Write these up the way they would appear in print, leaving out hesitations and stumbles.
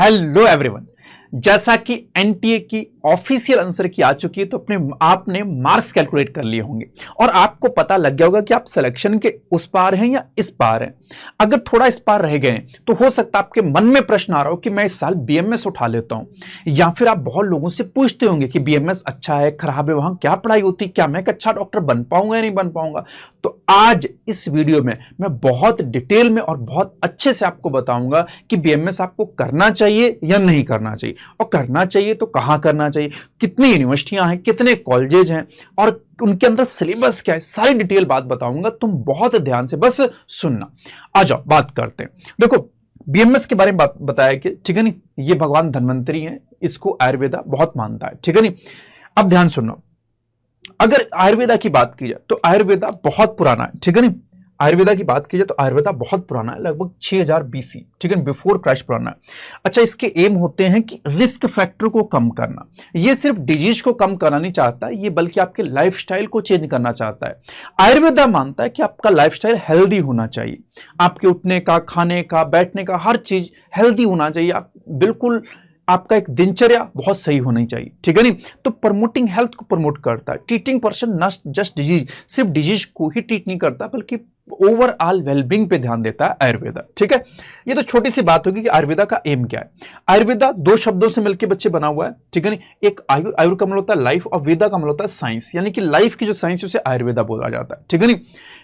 Hello everyone. जैसा कि NTA की ऑफिशियल आंसर की आ चुकी है तो अपने आपने मार्क्स कैलकुलेट कर लिए होंगे और आपको पता लग गया होगा कि आप सिलेक्शन के उस पार हैं या इस पार हैं। अगर थोड़ा इस पार रह गए तो हो सकता है आपके मन में प्रश्न आ रहा हो कि मैं इस साल बीएमएस उठा लेता हूं, या फिर आप बहुत लोगों से पूछते होंगे कि बीएमएस अच्छा है खराब है, वहां क्या पढ़ाई होती, क्या मैं एक अच्छा डॉक्टर बन पाऊंगा या नहीं बन पाऊंगा। तो आज इस वीडियो में मैं बहुत डिटेल में और बहुत अच्छे से आपको बताऊंगा कि बीएमएस आपको करना चाहिए या नहीं करना चाहिए, और करना चाहिए तो कहां करना चाहिए, कितनी यूनिवर्सिटियां हैं, कितने कॉलेजेस हैं और उनके अंदर सिलेबस क्या है, सारी डिटेल बात बताऊंगा। तुम बहुत ध्यान से बस सुनना। आ जाओ बात करते हैं। देखो बीएमएस के बारे में बताया कि ठीक है नहीं, ये भगवान धन्वंतरी हैं, इसको आयुर्वेदा बहुत मानता है, ठीक है नहीं। अब ध्यान सुनो, अगर आयुर्वेदा की बात की जाए तो आयुर्वेदा बहुत पुराना है, ठीक है नहीं। आयुर्वेदा की बात की जाए तो आयुर्वेदा बहुत पुराना है, लगभग 6000 बीसी, ठीक है, बिफोर क्राइस्ट पुराना है। अच्छा, इसके एम होते हैं कि रिस्क फैक्टर को कम करना। ये सिर्फ डिजीज को कम करना नहीं चाहता है, ये बल्कि आपके लाइफस्टाइल को चेंज करना चाहता है। आयुर्वेदा मानता है कि आपका लाइफस्टाइल हेल्दी होना चाहिए, आपके उठने का, खाने का, बैठने का, हर चीज हेल्दी होना चाहिए। आप बिल्कुल, आपका एक दिनचर्या बहुत सही होनी चाहिए, ठीक है नहीं। तो प्रमोटिंग हेल्थ को प्रमोट करता है। Treating person not just disease, सिर्फ डिजीज को ही ट्रीट नहीं करता बल्कि ओवरऑल वेलबींग पे ध्यान देता है आयुर्वेदा, ठीक है। ये तो छोटी सी बात होगी कि आयुर्वेदा का एम क्या है। आयुर्वेदा दो शब्दों से मिलकर बच्चे बना हुआ है, ठीक है नहीं। एक आयु का मतलब होता है लाइफ और वेदा का मतलब होता है साइंस, यानी कि लाइफ की जो साइंस उसे आयुर्वेदा बोला जाता है, ठीक है नहीं।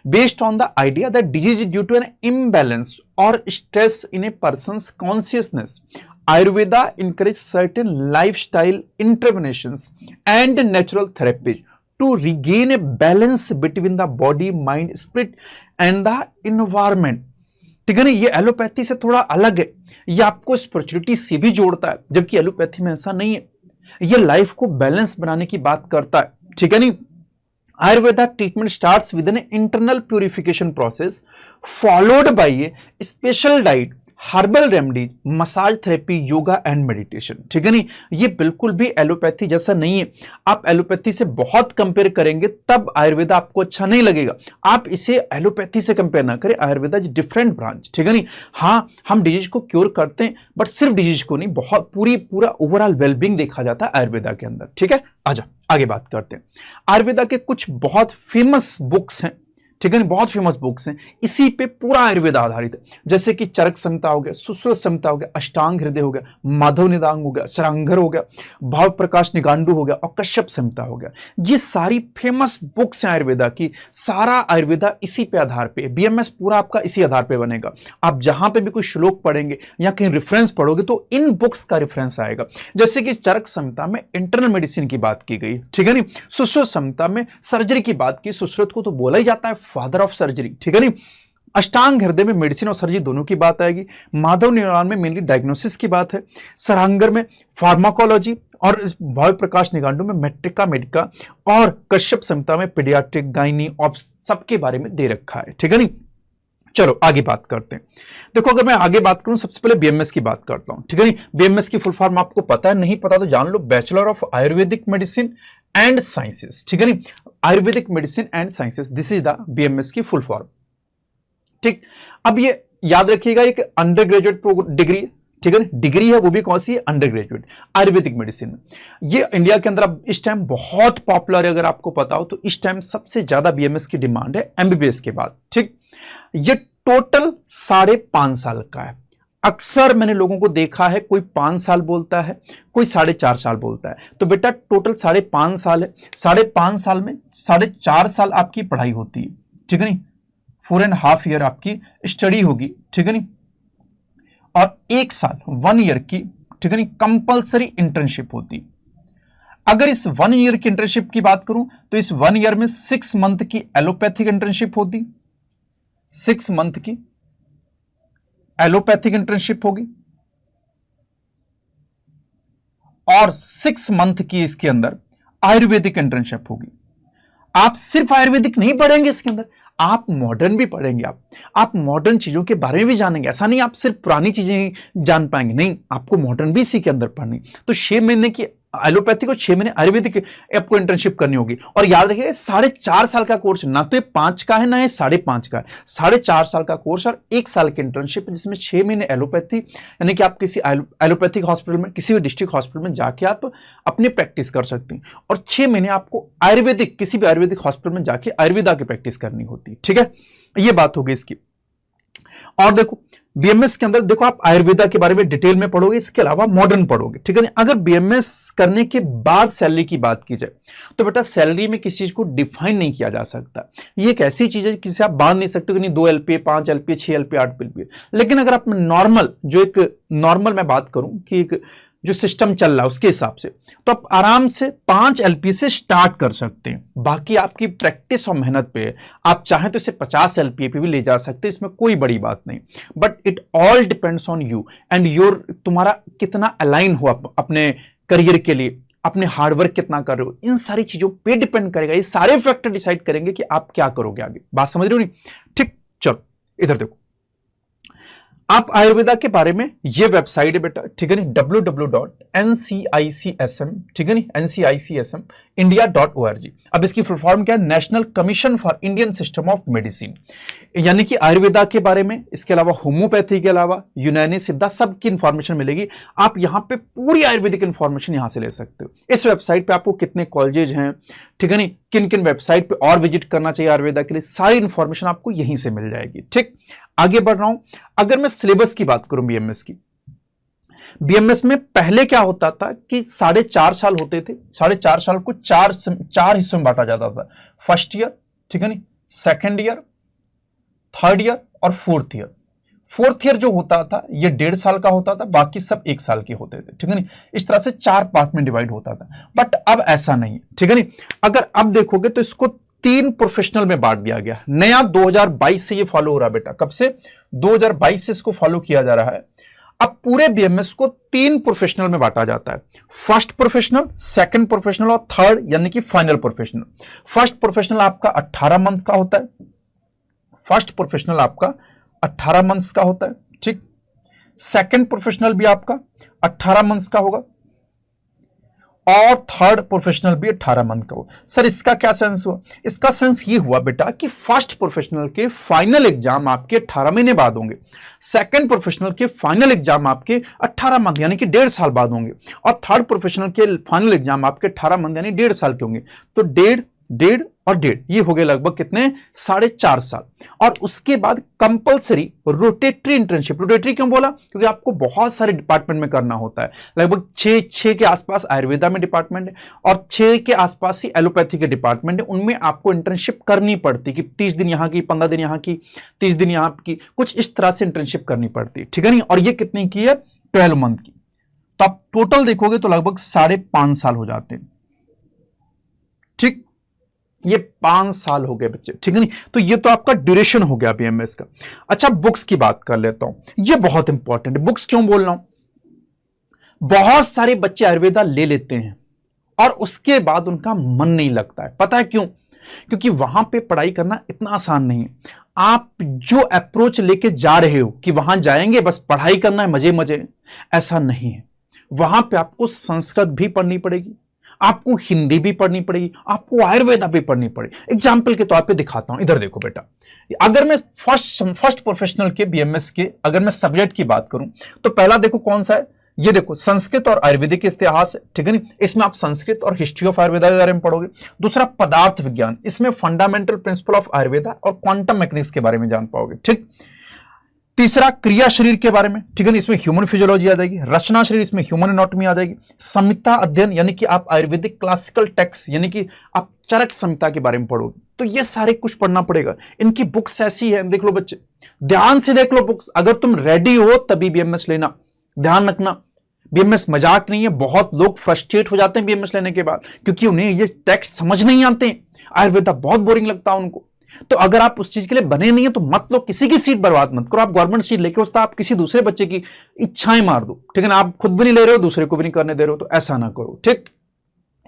Based on the idea that disease is due to an imbalance or stress in a person's consciousness, Ayurveda encourages certain lifestyle interventions and natural therapies to regain a balance between the body, mind, spirit and the environment. ठीक है ना, ये allopathy से थोड़ा अलग है, ये आपको स्पिरिचुअलिटी से भी जोड़ता है, जबकि एलोपैथी में ऐसा नहीं है। ये लाइफ को बैलेंस बनाने की बात करता है, ठीक है नहीं। Ayurveda treatment starts with an internal purification process followed by a special diet, herbal remedies, massage therapy, yoga and meditation, ठीक है नहीं। ये बिल्कुल भी एलोपैथी जैसा नहीं है। आप एलोपैथी से बहुत कंपेयर करेंगे तब आयुर्वेदा आपको अच्छा नहीं लगेगा। आप इसे एलोपैथी से कंपेयर ना करें, आयुर्वेदा इज डिफरेंट ब्रांच, ठीक है नहीं। हाँ, हम डिजीज को क्योर करते हैं बट सिर्फ डिजीज को नहीं, बहुत पूरा ओवरऑल वेलबींग देखा जाता है आयुर्वेदा के अंदर, ठीक है। आजा आगे बात करते हैं। आयुर्वेदा के कुछ बहुत फेमस बुक्स हैं, ठीक है, बहुत फेमस बुक्स हैं, इसी पे पूरा आयुर्वेदा आधारित है। जैसे कि चरक संहिता हो गया, सुश्रुत संहिता हो गया, अष्टांग हृदय हो गया, माधव निदांग हो गया, शरांगर हो गया, भाव प्रकाश निगांडू हो गया और कश्यप संहिता हो गया। ये सारी फेमस बुक्स हैं आयुर्वेदा की। सारा आयुर्वेदा इसी पे आधार पे, बीएमएस पूरा आपका इसी आधार पे बनेगा। आप जहां पे भी कोई श्लोक पढ़ेंगे या कहीं रेफरेंस पढ़ोगे तो इन बुक्स का रेफरेंस आएगा। जैसे कि चरक संहिता में इंटरनल मेडिसिन की बात की गई, ठीक है नहीं। सुश्रुत संहिता में सर्जरी की बात की, सुश्रुत को तो बोला ही जाता है फादर ऑफ सर्जरी, ठीक है नहीं। अष्टांग हृदय में मेडिसिन और सर्जरी दोनों की बात आएगी। माधव निदान में मेनली डायग्नोसिस की बात है। सरांगर में फार्माकोलॉजी और भाव प्रकाश निगांडू में मेट्रिका मेडिका और कश्यप संहिता में पीडियाट्रिक, गायनी, ऑब्स सबके बारे में दे रखा है, ठीक है नहीं। चलो आगे बात करते हैं। देखो, अगर मैं आगे बात करूं, सबसे पहले बीएमएस की बात करता हूं, ठीक है नहीं। बीएमएस की फुल फॉर्म आपको पता है, नहीं पता तो जान लो, bachelor of Ayurvedic medicine and sciences, ठीक है नहीं। Ayurvedic medicine and sciences, this is the BMS की फुल फॉर्म, ठीक। अब ये याद रखिएगा, एक अंडर ग्रेजुएट डिग्री, ठीक है ना, डिग्री है, वो भी कौन सी है, अंडर ग्रेजुएट आयुर्वेदिक मेडिसिन में। ये इंडिया के अंदर अब इस टाइम बहुत पॉपुलर है। अगर आपको पता हो तो इस टाइम सबसे ज्यादा बीएमएस की डिमांड है एमबीबीएस के बाद, ठीक। ये टोटल 5.5 साल का है। अक्सर मैंने लोगों को देखा है, कोई 5 साल बोलता है, कोई 4.5 साल बोलता है। तो बेटा टोटल 5.5 साल है। 5.5 साल में 4.5 साल आपकी पढ़ाई होती है, ठीक है नहीं। 4.5 ईयर आपकी स्टडी होगी, ठीक है नहीं। और 1 साल 1 ईयर की, ठीक है नहीं, कंपल्सरी इंटर्नशिप होती। अगर इस 1 ईयर की इंटर्नशिप की बात करूं तो इस 1 ईयर में 6 मंथ की एलोपैथिक इंटर्नशिप होती, 6 मंथ की एलोपैथिक इंटर्नशिप होगी और 6 मंथ की इसके अंदर आयुर्वेदिक इंटर्नशिप होगी। आप सिर्फ आयुर्वेदिक नहीं पढ़ेंगे इसके अंदर, आप मॉडर्न भी पढ़ेंगे। आप मॉडर्न चीजों के बारे में भी जानेंगे। ऐसा नहीं आप सिर्फ पुरानी चीजें ही जान पाएंगे, नहीं, आपको मॉडर्न भी इसी के अंदर पढ़नी। तो 6 महीने की एलोपैथी को 6 महीने आयुर्वेदिक आपको इंटर्नशिप करनी होगी। और याद रखिए 4.5 साल का कोर्स, ना तो ये 5 का है ना ये 5.5 का है, 4.5 साल का कोर्स और 1 साल की इंटर्नशिप, जिसमें 6 महीने एलोपैथी, यानी कि आप किसी एलोपैथिक हॉस्पिटल में, किसी भी डिस्ट्रिक्ट हॉस्पिटल में जाके आप अपनी प्रैक्टिस कर सकते हैं, और 6 महीने आपको आयुर्वेदिक, किसी भी आयुर्वेदिक हॉस्पिटल में जाके आयुर्वेदा की प्रैक्टिस करनी होती है। ठीक है, ये बात होगी इसकी। और देखो बीएमएस के अंदर देखो आप आयुर्वेदा के बारे में डिटेल में पढ़ोगे, इसके अलावा मॉडर्न पढ़ोगे। ठीक है ना। अगर बीएमएस करने के बाद सैलरी की बात की जाए तो बेटा सैलरी में किसी चीज को डिफाइन नहीं किया जा सकता। ये एक ऐसी चीज है जिसे आप बांध नहीं सकते कि नहीं 2 एलपीए 5 एलपीए 6 एलपीए 8 एलपीए। लेकिन अगर आप नॉर्मल, जो एक नॉर्मल मैं बात करूं कि एक जो सिस्टम चल रहा है उसके हिसाब से, तो आप आराम से 5 एलपीए से स्टार्ट कर सकते हैं। बाकी आपकी प्रैक्टिस और मेहनत पे है। आप चाहें तो इसे 50 एलपीए पे भी ले जा सकते हैं, इसमें कोई बड़ी बात नहीं। But it all depends on you and your, तुम्हारा कितना अलाइन हुआ अपने करियर के लिए, अपने हार्डवर्क कितना कर रहे हो, इन सारी चीजों पे डिपेंड करेगा। ये सारे फैक्टर डिसाइड करेंगे कि आप क्या करोगे आगे। बात समझ रहे हो नहीं? ठीक, चलो इधर देखो, आप आयुर्वेदा के बारे में, ये वेबसाइट है बेटा, ठीक है नहीं, www.ncism, ठीक है नहीं, ncismindia.org। अब इसकी फुल फॉर्म क्या है? National commission for Indian system of medicine. यानी कि आयुर्वेदा के बारे में, इसके अलावा होम्योपैथी के अलावा यूनानी, सिद्धा, सबकी इंफॉर्मेशन मिलेगी। आप यहां पे पूरी आयुर्वेदिक इंफॉर्मेशन यहां से ले सकते हो। इस वेबसाइट पे आपको कितने कॉलेजेज हैं, ठीक है नहीं, किन किन वेबसाइट पे और विजिट करना चाहिए आयुर्वेदा के लिए, सारी इंफॉर्मेशन आपको यहीं से मिल जाएगी। ठीक, आगे बढ़ रहा हूं। अगर मैं सिलेबस की बात करूं बीएमएस की, बीएमएस में पहले क्या होता था कि 4.5 साल होते थे। 4.5 साल को चार हिस्सों में बांटा जाता था। फर्स्ट ईयर, ठीक है नहीं, सेकेंड ईयर, थर्ड ईयर और फोर्थ ईयर। फोर्थ ईयर जो होता था ये 1.5 साल का होता था, बाकी सब 1 साल के होते थे। ठीक है नहीं, इस तरह से 4 पार्ट में डिवाइड होता था। बट अब ऐसा नहीं है। ठीक है नहीं, अगर अब देखोगे तो इसको 3 प्रोफेशनल में बांट दिया गया। नया 2022 से ये फॉलो हो रहा है बेटा। कब से? 2022 से इसको फॉलो किया जा रहा है। अब पूरे बीएमएस को 3 प्रोफेशनल में बांटा जाता है। फर्स्ट प्रोफेशनल, सेकंड प्रोफेशनल और थर्ड यानी कि फाइनल प्रोफेशनल। फर्स्ट प्रोफेशनल आपका 18 मंथ का होता है। फर्स्ट प्रोफेशनल आपका 18 मंथ्स का होता है। ठीक, सेकंड प्रोफेशनल भी आपका 18 मंथ्स का होगा और थर्ड प्रोफेशनल भी 18 मंथ का होगा। सर इसका क्या सेंस हुआ? इसका सेंस ये हुआ बेटा कि फर्स्ट प्रोफेशनल के फाइनल एग्जाम आपके 18 महीने बाद होंगे, सेकंड प्रोफेशनल के फाइनल एग्जाम आपके 18 मंथ यानी कि 1.5 साल बाद होंगे, और थर्ड प्रोफेशनल के फाइनल एग्जाम आपके 18 मंथ यानी 1.5 साल के होंगे। तो 1.5 और 1.5 ये हो गए लगभग कितने? 4.5 साल। और उसके बाद कंपलसरी रोटेटरी इंटर्नशिप। रोटेटरी क्यों बोला? क्योंकि आपको बहुत सारे डिपार्टमेंट में करना होता है। लगभग 6 के आसपास आयुर्वेदा में डिपार्टमेंट है और 6 के आसपास ही एलोपैथी के डिपार्टमेंट है। उनमें आपको इंटर्नशिप करनी पड़ती कि 30 दिन यहाँ की, 15 दिन यहाँ की, 30 दिन यहाँ की, कुछ इस तरह से इंटर्नशिप करनी पड़ती है। ठीक है नहीं, और ये कितनी की है? 12 मंथ की। तो आप टोटल देखोगे तो लगभग 5.5 साल हो जाते हैं। ठीक, ये 5 साल हो गए बच्चे। ठीक है नहीं, तो ये तो आपका ड्यूरेशन हो गया बीएमएस का। अच्छा, बुक्स की बात कर लेता हूं, ये बहुत इंपॉर्टेंट है। बुक्स क्यों बोल रहा हूं? बहुत सारे बच्चे आयुर्वेदा ले लेते हैं और उसके बाद उनका मन नहीं लगता है। पता है क्यों? क्योंकि वहां पे पढ़ाई करना इतना आसान नहीं है। आप जो अप्रोच लेके जा रहे हो कि वहां जाएंगे बस पढ़ाई करना है, मजे मजे, ऐसा नहीं है। वहां पे आपको संस्कृत भी पढ़नी पड़ेगी, आपको हिंदी भी पढ़नी पड़ेगी, आपको आयुर्वेदा भी पढ़नी पड़ेगी। एग्जाम्पल के तौर पे दिखाता हूं, इधर देखो बेटा। अगर मैं फर्स्ट प्रोफेशनल के बीएमएस के अगर मैं सब्जेक्ट की बात करूं तो पहला देखो कौन सा है? ये देखो, संस्कृत और आयुर्वेदिक इतिहास है। ठीक है नहीं, इसमें आप संस्कृत और हिस्ट्री ऑफ आयुर्वेदा के बारे में पढ़ोगे। दूसरा पदार्थ विज्ञान, इसमें फंडामेंटल प्रिंसिपल ऑफ आयुर्वेदा और क्वांटम मैकेनिक्स के बारे में जान पाओगे। ठीक, तीसरा क्रिया शरीर के बारे में, ठीक है ना, इसमें ह्यूमन फिजियोलॉजी आ जाएगी। रचना शरीर, इसमें ह्यूमन एनाटॉमी आ जाएगी। संहिता अध्ययन यानी कि आप आयुर्वेदिक क्लासिकल टेक्स्ट यानी कि आप चरक संहिता के बारे में पढ़ोगे। तो ये सारे कुछ पढ़ना पड़ेगा। इनकी बुक्स ऐसी है, देख लो बच्चे, ध्यान से देख लो बुक्स। अगर तुम रेडी हो तभी बीएमएस लेना, ध्यान रखना। बीएमएस मजाक नहीं है। बहुत लोग फ्रस्ट्रेट हो जाते हैं बीएमएस लेने के बाद क्योंकि उन्हें ये टेक्स्ट समझ नहीं आते। आयुर्वेदा बहुत बोरिंग लगता है उनको। तो अगर आप उस चीज के लिए बने नहीं है तो मत लो, किसी की सीट बर्बाद मत करो। आप गवर्नमेंट सीट लेके उसका आप किसी दूसरे बच्चे की इच्छाएं मार दो। ठीक है ना, आप खुद भी नहीं ले रहे हो, दूसरे को भी नहीं करने दे रहे हो, तो ऐसा ना करो। ठीक,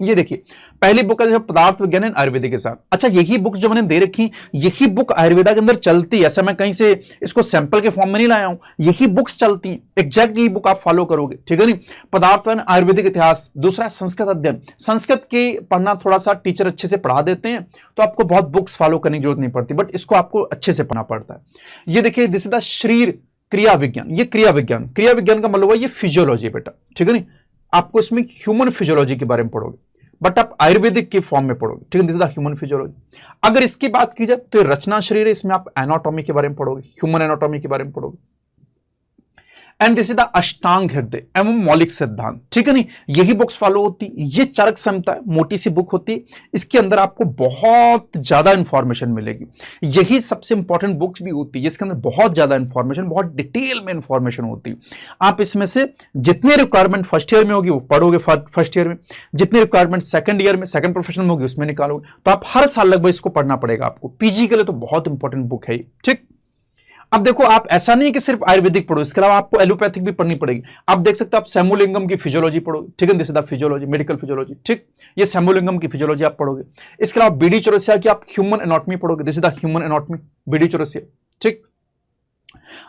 ये देखिए पहली बुक है पदार्थ विज्ञान एंड आयुर्वेदिक के साथ। अच्छा यही बुक जो मैंने दे रखी, यही बुक आयुर्वेदा के अंदर चलती है, ऐसा मैं कहीं से इसको सैंपल के फॉर्म में नहीं लाया हूं, यही बुक्स चलती हैं, एग्जैक्ट यही बुक आप फॉलो करोगे, ठीक है नहीं। पदार्थ विज्ञान आयुर्वेदिक इतिहास, दूसरा संस्कृत अध्ययन, संस्कृत की पढ़ना थोड़ा सा टीचर अच्छे से पढ़ा देते हैं तो आपको बहुत बुक्स फॉलो करने की जरूरत नहीं पड़ती, बट इसको आपको अच्छे से पढ़ना पड़ता है। ये देखिए दिस इज द शरीर क्रिया विज्ञान, ये क्रिया विज्ञान, क्रिया विज्ञान का मतलब ये फिजियोलॉजी बेटा, ठीक है नहीं। आपको इसमें ह्यूमन फिजियोलॉजी के बारे में पढ़ोगे, बट आप आयुर्वेदिक के फॉर्म में पढ़ोगे, ठीक है, this is the human physiology. अगर इसकी बात की जाए तो ये रचना शरीर है, इसमें आप एनाटॉमी के बारे में पढ़ोगे, ह्यूमन एनाटॉमी के बारे में पढ़ोगे। एंड दिस इज द अष्टांग हृदय एवं मौलिक सिद्धांत, ठीक है नहीं, यही बुक्स फॉलो होती। ये चरक संहिता मोटी सी बुक होती है, इसके अंदर आपको बहुत ज्यादा इंफॉर्मेशन मिलेगी, यही सबसे इंपॉर्टेंट बुक्स भी होती है जिसके अंदर बहुत ज्यादा इंफॉर्मेशन, बहुत डिटेल में इंफॉर्मेशन होती है। आप इसमें से जितने रिक्वायरमेंट फर्स्ट ईयर में होगी वो पढ़ोगे फर्स्ट ईयर में, जितनी रिक्वायरमेंट सेकंड ईयर में सेकंड प्रोफेशनल में होगी उसमें निकालोगे, तो आप हर साल लगभग इसको पढ़ना पड़ेगा आपको। पीजी के लिए तो बहुत इंपॉर्टेंट बुक है, ठीक। अब देखो आप ऐसा नहीं है कि सिर्फ आयुर्वेदिक पढ़ो, इसके अलावा आपको एलोपैथिक भी पढ़नी पड़ेगी। आप देख सकते हो आप सैमुलिंगम की फिजियोलॉजी पढ़ोगे, ठीक है, this is the physiology, medical physiology, ठीक, ये सैमुलिंगम की फिजियोलॉजी आप पढ़ोगे। इसके अलावा बीडी चौरसिया की आप ह्यूमन एनाटॉमी पढ़ोगे, this is the human anatomy, BD Chaurasia, ठीक।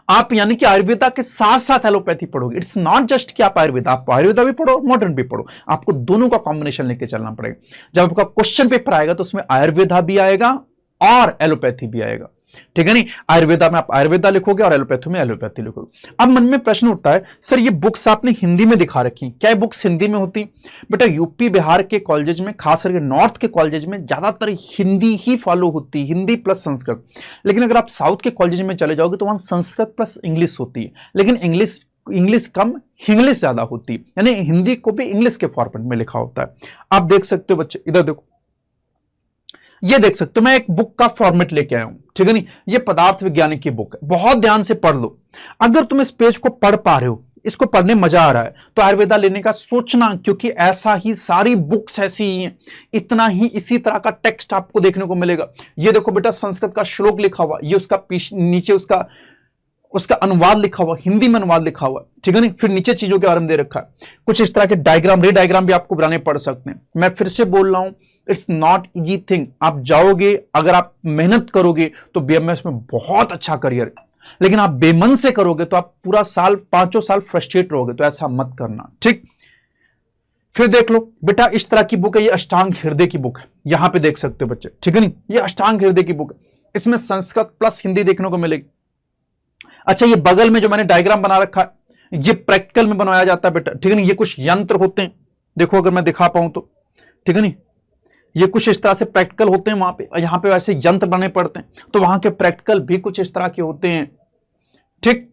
आप यानी कि आयुर्वेदा के साथ साथ एलोपैथी पढ़ोगे, इट्स नॉट जस्ट कि आप आयुर्वेदा भी पढ़ो मॉडर्न भी पढ़ो, आपको दोनों का कॉम्बिनेशन लेके चलना पड़ेगा। जब आपका क्वेश्चन पेपर आएगा तो उसमें आयुर्वेदा भी आएगा और एलोपैथी भी आएगा, ठीक है नहीं। आयुर्वेदा में आप आयुर्वेदा लिखोगे और एलोपैथी में एलोपैथी लिखोगे। अब मन में प्रश्न उठता है सर ये बुक्स आपने हिंदी में दिखा रखी, क्या ये बुक्स हिंदी में होती? बेटा यूपी बिहार के कॉलेजेस में, खास करके नॉर्थ के कॉलेजेस में ज्यादातर हिंदी ही फॉलो होती, हिंदी प्लस संस्कृत। लेकिन अगर आप साउथ के कॉलेज में चले जाओगे तो वहां संस्कृत प्लस इंग्लिश होती है, लेकिन इंग्लिश कम इंग्लिश ज्यादा होती है, यानी हिंदी को भी इंग्लिश के फॉर्मेट में लिखा होता है। आप देख सकते हो बच्चे, इधर देखो, ये देख सकते हो मैं एक बुक का फॉर्मेट लेके आया हूं, ठीक है नहीं, ये पदार्थ विज्ञान की बुक है, बहुत ध्यान से पढ़ लो। अगर तुम इस पेज को पढ़ पा रहे हो, इसको पढ़ने मजा आ रहा है, तो आयुर्वेदा लेने का सोचना, क्योंकि ऐसा ही सारी बुक्स ऐसी ही हैं, इतना ही इसी तरह का टेक्स्ट आपको देखने को मिलेगा। ये देखो बेटा संस्कृत का श्लोक लिखा हुआ, ये उसका नीचे उसका अनुवाद लिखा हुआ, हिंदी में अनुवाद लिखा हुआ, ठीक है नहीं। फिर नीचे चीजों के बारे में दे रखा है, कुछ इस तरह के डायग्राम, रे डायग्राम भी आपको बनाने पड़ सकते हैं। मैं फिर से बोल रहा हूं, इट्स नॉट इजी थिंग। आप जाओगे, अगर आप मेहनत करोगे तो बीएमएस में बहुत अच्छा करियर है, लेकिन आप बेमन से करोगे तो आप पूरा साल, 5 साल फ्रस्ट्रेट रहोगे, तो ऐसा मत करना, ठीक। फिर देख लो बेटा, इस तरह की बुक है, ये अष्टांग हृदय की बुक है, यहां पे देख सकते हो बच्चे, ठीक है नहीं, ये अष्टांग हृदय की बुक है, इसमें संस्कृत प्लस हिंदी देखने को मिलेगी। अच्छा ये बगल में जो मैंने डायग्राम बना रखा है, ये प्रैक्टिकल में बनाया जाता है बेटा, ठीक है नहीं, ये कुछ यंत्र होते हैं, देखो अगर मैं दिखा पाऊं तो, ठीक है नहीं, ये कुछ इस तरह से प्रैक्टिकल होते हैं वहां पे, यहां पे वैसे यंत्र बनाने पड़ते हैं, तो वहां के प्रैक्टिकल भी कुछ इस तरह के होते हैं, ठीक।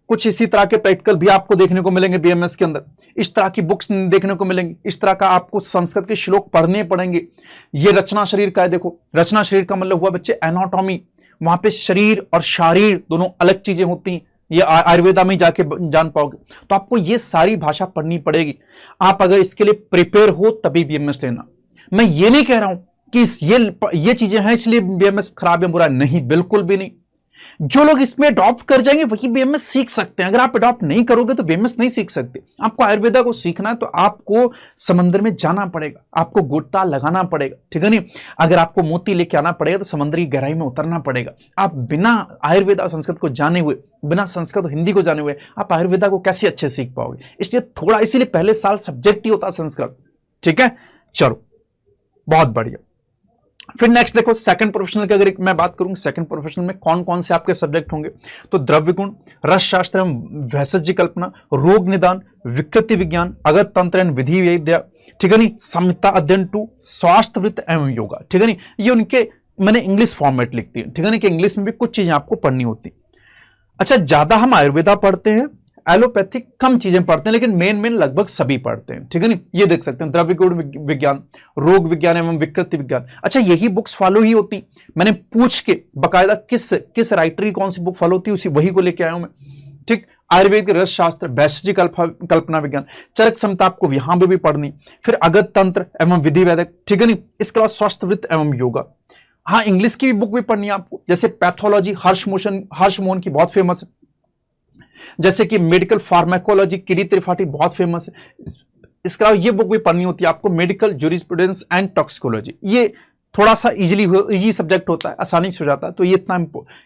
कुछ इसी तरह के प्रैक्टिकल भी आपको देखने को मिलेंगे बीएमएस के अंदर, इस तरह की बुक्स देखने को मिलेंगी, इस तरह का आपको संस्कृत के श्लोक पढ़ने पड़ेंगे। ये रचना शरीर का है, देखो रचना शरीर का मतलब हुआ बच्चे एनाटॉमी, वहां पे शरीर और शारीर दोनों अलग चीजें होती हैं, ये आयुर्वेदा में जाके जान पाओगे, तो आपको ये सारी भाषा पढ़नी पड़ेगी। आप अगर इसके लिए प्रिपेयर हो तभी बीएमएस लेना। मैं ये नहीं कह रहा हूं कि ये चीजें हैं इसलिए बीएमएस खराब या बुरा, नहीं, बिल्कुल भी नहीं। जो लोग इसमें अडॉप्ट कर जाएंगे वही बीएमएस सीख सकते हैं, अगर आप अडॉप्ट नहीं करोगे तो बीएमएस नहीं सीख सकते। आपको आयुर्वेदा को सीखना है तो आपको समंदर में जाना पड़ेगा, आपको गोता लगाना पड़ेगा, ठीक है नहीं। अगर आपको मोती लेके आना पड़ेगा तो समंदर की गहराई में उतरना पड़ेगा। आप बिना आयुर्वेदा और संस्कृत को जाने हुए, बिना संस्कृत और हिंदी को जाने हुए आप आयुर्वेदा को कैसे अच्छे सीख पाओगे? इसीलिए पहले साल सब्जेक्ट ही होता है संस्कृत, ठीक है। चलो बहुत बढ़िया। फिर नेक्स्ट देखो सेकंड प्रोफेशनल की अगर मैं बात करूं, सेकंड प्रोफेशनल में कौन कौन से आपके सब्जेक्ट होंगे, तो द्रव्य गुण, रस शास्त्र एवं भेषज कल्पना, रोग निदान, विकृति विज्ञान, अगत तंत्र एवं विधि विद्या, ठीक है नहीं, संहिता अध्ययन 2, स्वास्थ्य वृत्त एवं योगा, ठीक है नहीं। ये उनके मैंने इंग्लिश फॉर्मेट लिखती है, ठीक है नहीं, कि इंग्लिश में भी कुछ चीजें आपको पढ़नी होती। अच्छा ज्यादा हम आयुर्वेदा पढ़ते हैं, एलोपैथिक कम चीजें पढ़ते हैं, लेकिन मेन लगभग सभी पढ़ते हैं, ठीक है नहीं। ये देख सकते हैं द्रव्य गुण विज्ञान, रोग विज्ञान एवं विकृति विज्ञान। अच्छा यही बुक्स फॉलो ही होती, मैंने पूछ के बकायदा किस राइटर की कौन सी बुक फॉलो होती है वही को लेके आया हूं मैं, ठीक। आयुर्वेदिक रस शास्त्र, वैशजिक कल्पना विज्ञान, चरक क्षमता आपको यहां पर भी पढ़नी, फिर अगत तंत्र एवं विधि वैदिक, ठीक है नहीं। इसके अलावा स्वास्थ्य वृत्त एवं योगा। हाँ इंग्लिश की भी बुक भी पढ़नी है आपको, जैसे पैथोलॉजी हर्षमोहन की बहुत फेमस है, जैसे कि मेडिकल फार्माकोलॉजी किडी त्रिपाठी बहुत फेमस है, इसके अलावा ये बुक भी पढ़नी होती है आपको, मेडिकल जूरिस्प्रूडेंस एंड टॉक्सिकोलॉजी। ये थोड़ा सा इजी सब्जेक्ट होता है, आसानी से हो जाता है, तो ये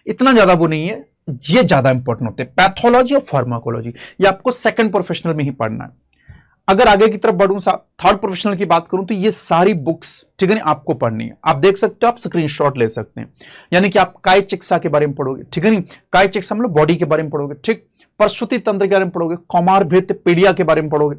इतना ज्यादा वो नहीं है, ये ज्यादा इंपॉर्टेंट होते हैं। पैथोलॉजी और फार्माकोलॉजी ये आपको सेकंड प्रोफेशनल में ही पढ़ना है। अगर आगे की तरफ बढ़ूं साहब, थर्ड प्रोफेशनल की बात करूं तो ये सारी बुक्स, ठीक है ना, आपको पढ़नी है। आप देख सकते हो, आप स्क्रीनशॉट ले सकते हैं। यानी कि आप काय चिकित्सा के बारे में पढ़ोगे, ठीक है नहीं, काय चिकित्सा मतलब बॉडी के बारे में पढ़ोगे, ठीक, प्रसूति तंत्र के बारे में पढ़ोगे, कौमारभेद पीडिया के बारे में पढ़ोगे,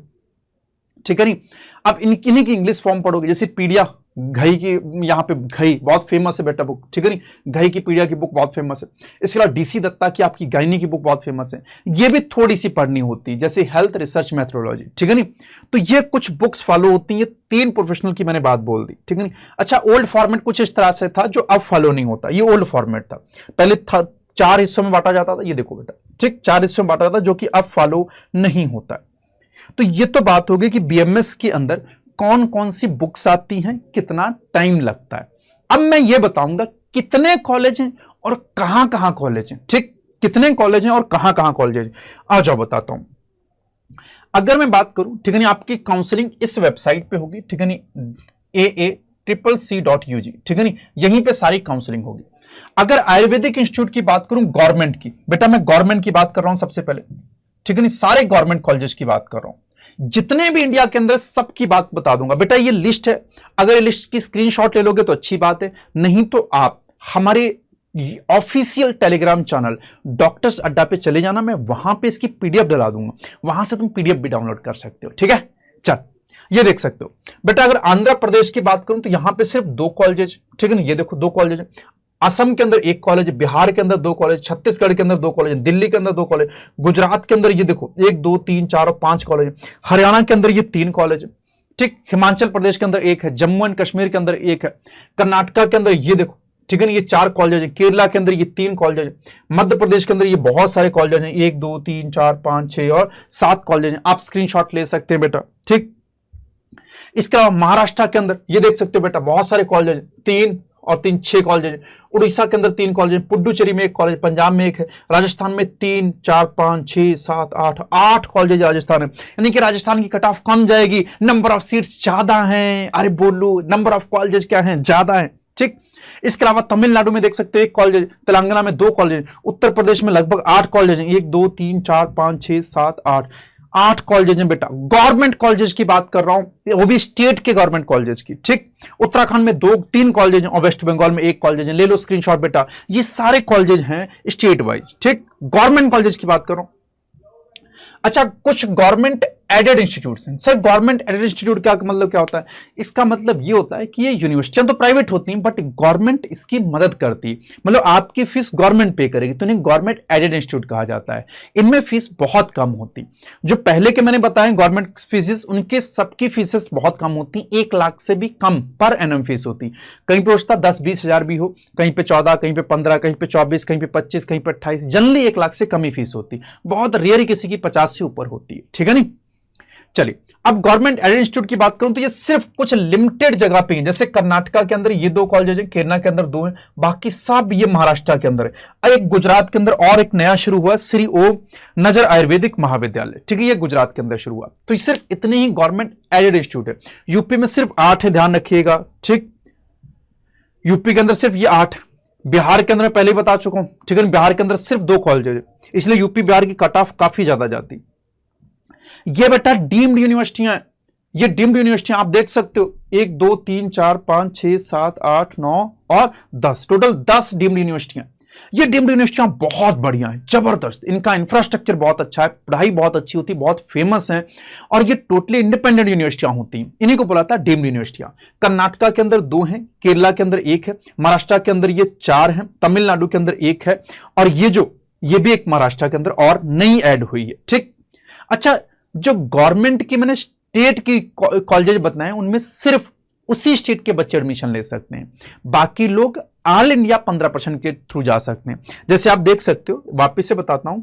ठीक है नहीं। अब इन्हीं की इंग्लिश फॉर्म पढ़ोगे, जैसे पीडिया, घई की, यहाँ पे घई बहुत फेमस है बेटा बुक, ठीक है नहीं, घई की पीडिया की बुक बहुत फेमस है। इसके अलावा डीसी दत्ता की आपकी गायनी की बुक बहुत फेमस है, ये भी थोड़ी सी पढ़नी होती है, जैसे हेल्थ रिसर्च मेथोडोलॉजी, ठीक है नहीं। तो ये कुछ बुक्स फॉलो होती हैं, ये 3 प्रोफेशनल की मैंने बात बोल दी, ठीक है नहीं। अच्छा, ओल्ड फॉर्मेट कुछ इस तरह से था जो अब फॉलो नहीं होता, ये ओल्ड फॉर्मेट था, पहले 4 हिस्सों में बांटा जाता था, ये देखो बेटा, ठीक, 4 हिस्सों में बांटा जाता था, जो कि अब फॉलो नहीं होता है। तो ये तो बात होगी कि बीएमएस के अंदर कौन कौन सी बुक्स आती हैं, कितना टाइम लगता है। अब मैं ये बताऊंगा कितने कॉलेज हैं और कहां कहां कॉलेज हैं, ठीक, कितने कॉलेज हैं और कहां कहां कॉलेज हैं। आ जाओ बताता हूं। अगर मैं बात करूं, ठीक है नहीं, आपकी काउंसलिंग इस वेबसाइट पे होगी, ठीक है नहीं, AACCC.UG, ठीक है नहीं, यहीं पे सारी काउंसलिंग होगी। अगर आयुर्वेदिक इंस्टीट्यूट की बात करूं गवर्नमेंट की, बेटा मैं गवर्नमेंट की बात कर रहा हूं सबसे पहले, ठीक है नहीं, सारे गवर्नमेंट कॉलेजेस की बात कर रहा हूं, जितने भी इंडिया के अंदर सबकी बात बता दूंगा। बेटा ये लिस्ट है, अगर ये लिस्ट की स्क्रीनशॉट ले लोगे तो अच्छी बात है, नहीं तो आप हमारे ऑफिशियल टेलीग्राम चैनल डॉक्टर्स अड्डा पे चले जाना, मैं वहां पे इसकी पीडीएफ डला दूंगा, वहां से तुम पीडीएफ भी डाउनलोड कर सकते हो, ठीक है। चल ये देख सकते हो बेटा। अगर आंध्र प्रदेश की बात करूं तो यहां पे सिर्फ 2 कॉलेज, ठीक है ना, ये देखो 2 कॉलेज। असम के अंदर 1 कॉलेज, बिहार के अंदर 2 कॉलेज, छत्तीसगढ़ के अंदर 2 कॉलेज, दिल्ली के अंदर 2 कॉलेज, गुजरात के अंदर ये देखो 1 2 3 4 और 5 कॉलेज, हरियाणा के अंदर ये 3 कॉलेज, ठीक, हिमाचल प्रदेश के अंदर 1 है, जम्मू एंड कश्मीर के अंदर 1 है, कर्नाटका के अंदर ये देखो, ठीक है ना, ये 4 कॉलेज है, केरला के अंदर ये 3 कॉलेज है, मध्य प्रदेश के अंदर ये बहुत सारे कॉलेज हैं, 1 2 3 4 5 6 और 7 कॉलेज हैं। आप स्क्रीनशॉट ले सकते हैं बेटा, ठीक। इसके अलावा महाराष्ट्र के अंदर ये देख सकते हो बेटा, बहुत सारे कॉलेज, 3 और 3 6 कॉलेज, उड़ीसा के अंदर 3 कॉलेज, पुडुचेरी में 1 कॉलेज, पंजाब में 1 है, राजस्थान में 3 4 5 6 7 8 कॉलेज राजस्थान है। यानी कि राजस्थान की कट ऑफ कम जाएगी, नंबर ऑफ सीट्स ज्यादा हैं। अरे बोलो, नंबर ऑफ कॉलेज क्या है, ज्यादा है, ठीक। इसके अलावा तमिलनाडु में देख सकते हो 1 कॉलेज, तेलंगाना में 2 कॉलेज, उत्तर प्रदेश में लगभग 8 कॉलेज हैं, 1 2 3 4 5 6 7 8 कॉलेज हैं बेटा। गवर्नमेंट कॉलेजेस की बात कर रहा हूं, वो भी स्टेट के गवर्नमेंट कॉलेजेस की, ठीक। उत्तराखंड में 2 3 कॉलेज हैं और वेस्ट बंगाल में 1 कॉलेज है। ले लो स्क्रीनशॉट बेटा, ये सारे कॉलेजेस हैं स्टेट वाइज, ठीक। गवर्नमेंट कॉलेज की बात कर रहा हूं। अच्छा, कुछ गवर्नमेंट एडेड इंस्टीट्यूट्स हैं। सर गवर्नमेंट एडेड इंस्टीट्यूट का मतलब क्या होता है? इसका मतलब ये होता है कि ये यूनिवर्सिटियां तो प्राइवेट होती हैं बट गवर्नमेंट इसकी मदद करती है, मतलब आपकी फीस गवर्नमेंट पे करेगी, तो इन्हें गवर्नमेंट एडेड इंस्टीट्यूट कहा जाता है। इनमें फीस बहुत कम होती, जो पहले के मैंने बताया गवर्नमेंट फीसेस, उनके सबकी फीसेस बहुत कम होती, 1 लाख से भी कम पर एनम फीस होती। कहीं पे उसका 10-20 हजार भी हो, कहीं पे 14, कहीं पे 15, कहीं पे 24, कहीं पे 25, कहीं पे 28, जनरली 1 लाख से कम ही फीस होती, बहुत रेयर किसी की 50 से ऊपर होती है, ठीक है नहीं। चलिए अब गवर्नमेंट एडेड इंस्टीट्यूट की बात करूं तो ये सिर्फ कुछ लिमिटेड जगह पे हैं, जैसे कर्नाटका के अंदर ये 2 कॉलेज हैं, केरला के अंदर 2 हैं, बाकी सब ये महाराष्ट्र के अंदर है। एक गुजरात के अंदर और एक नया शुरू हुआ, श्री ओम नजर आयुर्वेदिक महाविद्यालय, ठीक है, ये गुजरात के अंदर शुरू हुआ। तो ये सिर्फ इतने ही गवर्नमेंट एडेड इंस्टीट्यूट है। यूपी में सिर्फ 8 है, ध्यान रखिएगा, ठीक, यूपी के अंदर सिर्फ ये 8। बिहार के अंदर मैं पहले ही बता चुका हूं, ठीक है, बिहार के अंदर सिर्फ 2 कॉलेज है, इसलिए यूपी बिहार की कट ऑफ काफी ज्यादा जाती। ये बेटा डीम्ड यूनिवर्सिटियां, ये डीम्ड यूनिवर्सिटियां आप देख सकते हो, 1 2 3 4 5 6 7 8 9 और 10, टोटल 10 डीम्ड यूनिवर्सिटियां। ये डीम्ड यूनिवर्सिटियां बहुत बढ़िया है, जबरदस्त, इनका इंफ्रास्ट्रक्चर बहुत अच्छा है, पढ़ाई बहुत अच्छी होती है, बहुत फेमस है, और ये टोटली इंडिपेंडेंट यूनिवर्सिटियां होती हैं, इन्हीं को बुलाता है डीम्ड यूनिवर्सिटियां। कर्नाटका के अंदर 2 हैं, केरला के अंदर 1 है, महाराष्ट्र के अंदर ये 4 हैं, तमिलनाडु के अंदर 1 है, और ये भी एक महाराष्ट्र के अंदर और नई ऐड हुई है, ठीक। अच्छा, जो गवर्नमेंट की मैंने स्टेट की कॉलेज बताए उनमें सिर्फ उसी स्टेट के बच्चे एडमिशन ले सकते हैं, बाकी लोग ऑल इंडिया 15% के थ्रू जा सकते हैं। जैसे आप देख सकते हो, वापस से बताता हूं,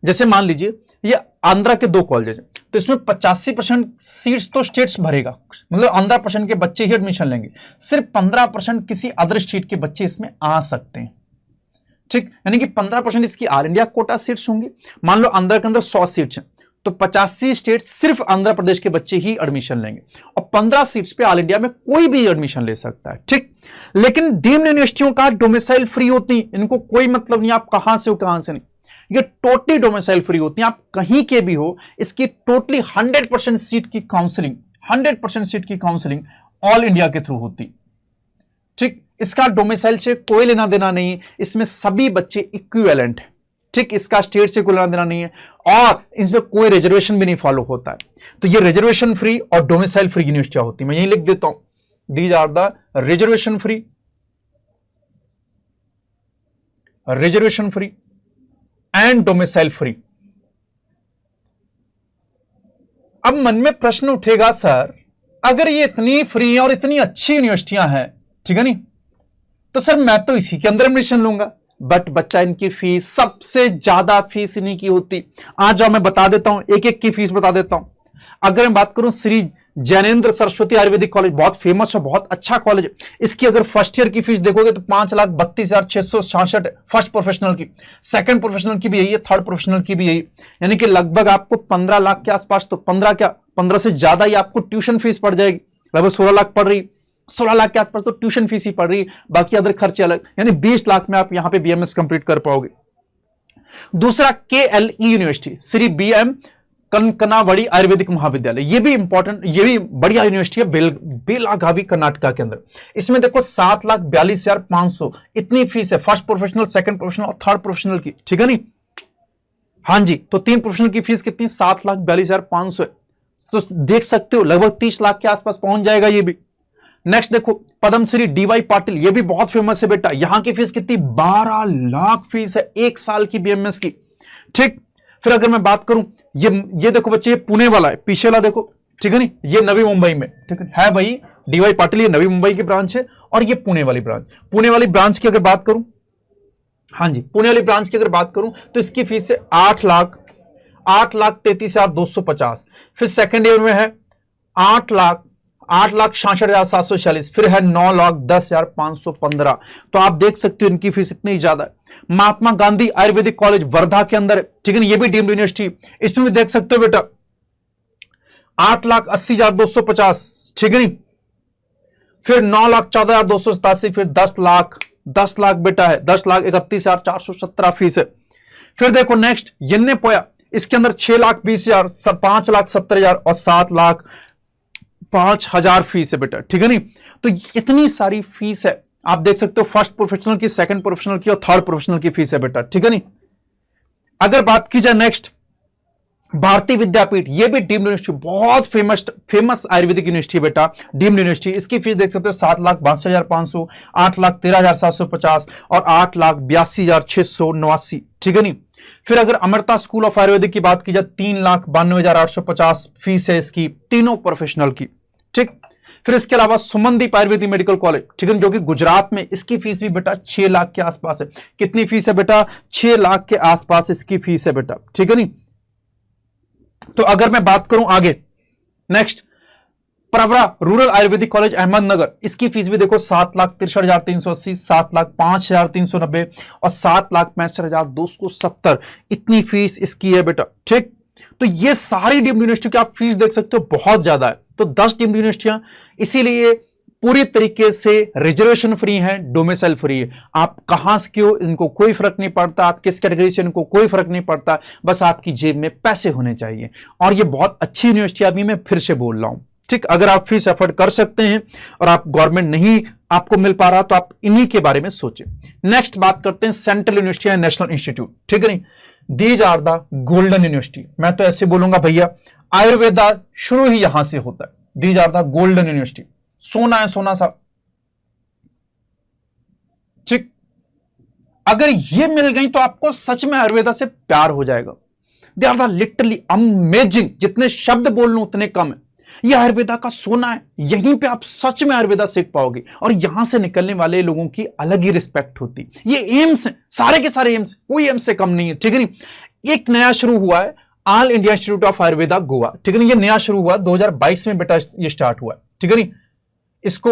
जैसे मान लीजिए ये आंध्रा के 2 कॉलेज हैं, तो इसमें 85% सीट्स तो स्टेट्स भरेगा, मतलब 15% के बच्चे ही एडमिशन लेंगे, सिर्फ 15% किसी अदर स्टेट के बच्चे इसमें आ सकते हैं, ठीक। यानी कि 15% इसकी ऑल इंडिया कोटा सीट्स होंगी। मान लो आंध्रा के अंदर 100 सीट्स हैं, तो 85 स्टेट सिर्फ आंध्र प्रदेश के बच्चे ही एडमिशन लेंगे और 15 सीट्स पे ऑल इंडिया में कोई भी एडमिशन ले सकता है, ठीक। लेकिन डीम्ड यूनिवर्सिटियों का डोमिसाइल फ्री होती है, इनको कोई मतलब नहीं आप कहां से हो कहां से नहीं, ये टोटली डोमिसाइल फ्री होती हैं, आप कहीं के भी हो। इसकी टोटली 100% सीट की काउंसलिंग, 100% सीट की काउंसलिंग ऑल इंडिया के थ्रू होती, ठीक। इसका डोमिसाइल से कोई लेना देना नहीं, इसमें सभी बच्चे इक्विवेलेंट है, ठीक। इसका स्टेट से कोई लेना देना नहीं है और इसमें कोई रिजर्वेशन भी नहीं फॉलो होता है। तो ये रिजर्वेशन फ्री और डोमिसाइल फ्री यूनिवर्सिटियां होती है। मैं यही लिख देता हूं, these are the reservation free and domicile free. अब मन में प्रश्न उठेगा, सर अगर ये इतनी फ्री और इतनी अच्छी यूनिवर्सिटियां हैं, ठीक है नहीं, तो सर मैं तो इसी के अंदर एडमिशन लूंगा। बट बच्चा इनकी फीस, सबसे ज्यादा फीस इन्हीं की होती। आज जाओ मैं बता देता हूं, एक एक की फीस बता देता हूं। अगर मैं बात करूं श्री जैनेन्द्र सरस्वती आयुर्वेदिक कॉलेज, बहुत फेमस है, बहुत अच्छा कॉलेज है। इसकी अगर फर्स्ट ईयर की फीस देखोगे तो 5,32,666 फर्स्ट प्रोफेशनल की, सेकंड प्रोफेशनल की भी यही है, थर्ड प्रोफेशनल की भी यही, यानी कि लगभग आपको 15 लाख के आसपास, तो 15 से ज्यादा ही आपको ट्यूशन फीस पड़ जाएगी। लगभग 16 लाख पड़ रही, 16 लाख के आसपास तो ट्यूशन फीस ही पड़ रही, बाकी अदर खर्चे अलग, यानी 20 लाख में आप यहां पे बीएमएस कंप्लीट कर पाओगे। दूसरा KLE university, Shri BM Kankanawadi Ayurvedic Mahavidyalaya, ये भी इंपॉर्टेंट, ये भी बढ़िया यूनिवर्सिटी है, बेलागावी कर्नाटका के अंदर। इसमें देखो 7,42,500 इतनी फीस है, फर्स्ट प्रोफेशनल, सेकंड प्रोफेशनल और थर्ड प्रोफेशनल की, ठीक है नहीं। हाँ जी, तो 3 प्रोफेशनल की फीस कितनी, 7,42,500 है। तो देख सकते हो लगभग 30 लाख के आसपास पहुंच जाएगा ये भी। नेक्स्ट देखो पद्मश्री डीवाई पाटिल, ये भी बहुत फेमस है बेटा, यहां की फीस कितनी, 12 लाख फीस है 1 साल की बीएमएस की, ठीक। फिर अगर मैं बात करूं, ये देखो बच्चे, ये पुणे वाला है, पीछे वाला देखो, ठीक है नहीं, ये नवी मुंबई में, ठीक है भाई, डीवाई पाटिल ये नवी मुंबई की ब्रांच है और ये पुणे वाली ब्रांच। पुणे वाली ब्रांच की अगर बात करूं, हाँ जी, पुणे वाली ब्रांच की अगर बात करूं तो इसकी फीस है 8,33,250। फिर सेकेंड ईयर में है 8,66,746, फिर है 9,10,515। तो आप देख सकते हो इनकी फीस इतनी ज्यादा है। महात्मा गांधी आयुर्वेदिक कॉलेज वर्धा के अंदर है, ठीक है ना, ये भी डीम्ड यूनिवर्सिटी, इसमें भी देख सकते हो बेटा 8,80,250, ठीक है नहीं, फिर 9,14,287, फिर 10 लाख बेटा है, 10,31,417 फीस है। फिर देखो नेक्स्ट यन्ने पोया, इसके अंदर 6,20,000, 5,70,000 और 7,05,000 फीस है बेटा, ठीक है नहीं। तो इतनी सारी फीस है, आप देख सकते हो फर्स्ट प्रोफेशनल की, सेकंड प्रोफेशनल की और थर्ड प्रोफेशनल की फीस है बेटा, ठीक है नहीं। अगर बात की जाए नेक्स्ट भारतीय विद्यापीठ, ये भी डीम्ड यूनिवर्सिटी, बहुत फेमस आयुर्वेदिक यूनिवर्सिटी बेटा, डीम्ड यूनिवर्सिटी। इसकी फीस देख सकते हो 7,62,500, 8,13,750 और 8,82,689, ठीक है नहीं। फिर अगर अमृता स्कूल ऑफ आयुर्वेदिक की बात की जाए 3,92,850 फीस है इसकी, तीनों प्रोफेशनल की, ठीक। फिर इसके अलावा सुमनदीप आयुर्वेदिक मेडिकल कॉलेज, ठीक है, जो कि गुजरात में, इसकी फीस भी बेटा 6 लाख के आसपास है। कितनी फीस है बेटा, 6 लाख के आसपास इसकी फीस है बेटा, ठीक है नहीं। तो अगर मैं बात करूं आगे next Pravara rural Ayurvedic college Ahmednagar, इसकी फीस भी देखो 7,63,380, 7,05,390 और 7,65,270 इतनी फीस इसकी है बेटा, ठीक। तो ये सारी डीम्ड यूनिवर्सिटी की आप फीस देख सकते हो, बहुत ज्यादा है। तो 10 डीम्ड यूनिवर्सिटियां इसीलिए पूरी तरीके से रिजर्वेशन फ्री है, डोमिसाइल फ्री है। आप कहां से हो इनको कोई फर्क नहीं पड़ता, आप किस कैटेगरी से, इनको कोई फर्क नहीं पड़ता, बस आपकी जेब में पैसे होने चाहिए। और ये बहुत अच्छी यूनिवर्सिटी, अभी मैं फिर से बोल रहा हूं, ठीक। अगर आप फीस अफोर्ड कर सकते हैं और आप गवर्नमेंट नहीं आपको मिल पा रहा, तो आप इन्हीं के बारे में सोचें। नेक्स्ट बात करते हैं central university and national institute, ठीक है नहीं, these are the golden university. मैं तो ऐसे बोलूंगा भैया, आयुर्वेदा शुरू ही यहां से होता है। These are the golden university, सोना है सोना सा, ठीक। अगर ये मिल गई तो आपको सच में आयुर्वेदा से प्यार हो जाएगा। They are the literally amazing, जितने शब्द बोल लूं उतने कम है। ये आयुर्वेदा का सोना है, यहीं पे आप सच में आयुर्वेदा सीख पाओगे और यहां से निकलने वाले लोगों की अलग ही रिस्पेक्ट होती। ये एम्स है, सारे के सारे एम्स, कोई एम्स से कम नहीं है, ठीक है नहीं। एक नया शुरू हुआ है, all India institute of Ayurveda Goa, ठीक है नहीं, ये नया शुरू हुआ 2022 में बेटा, ये स्टार्ट हुआ, ठीक है नहीं। इसको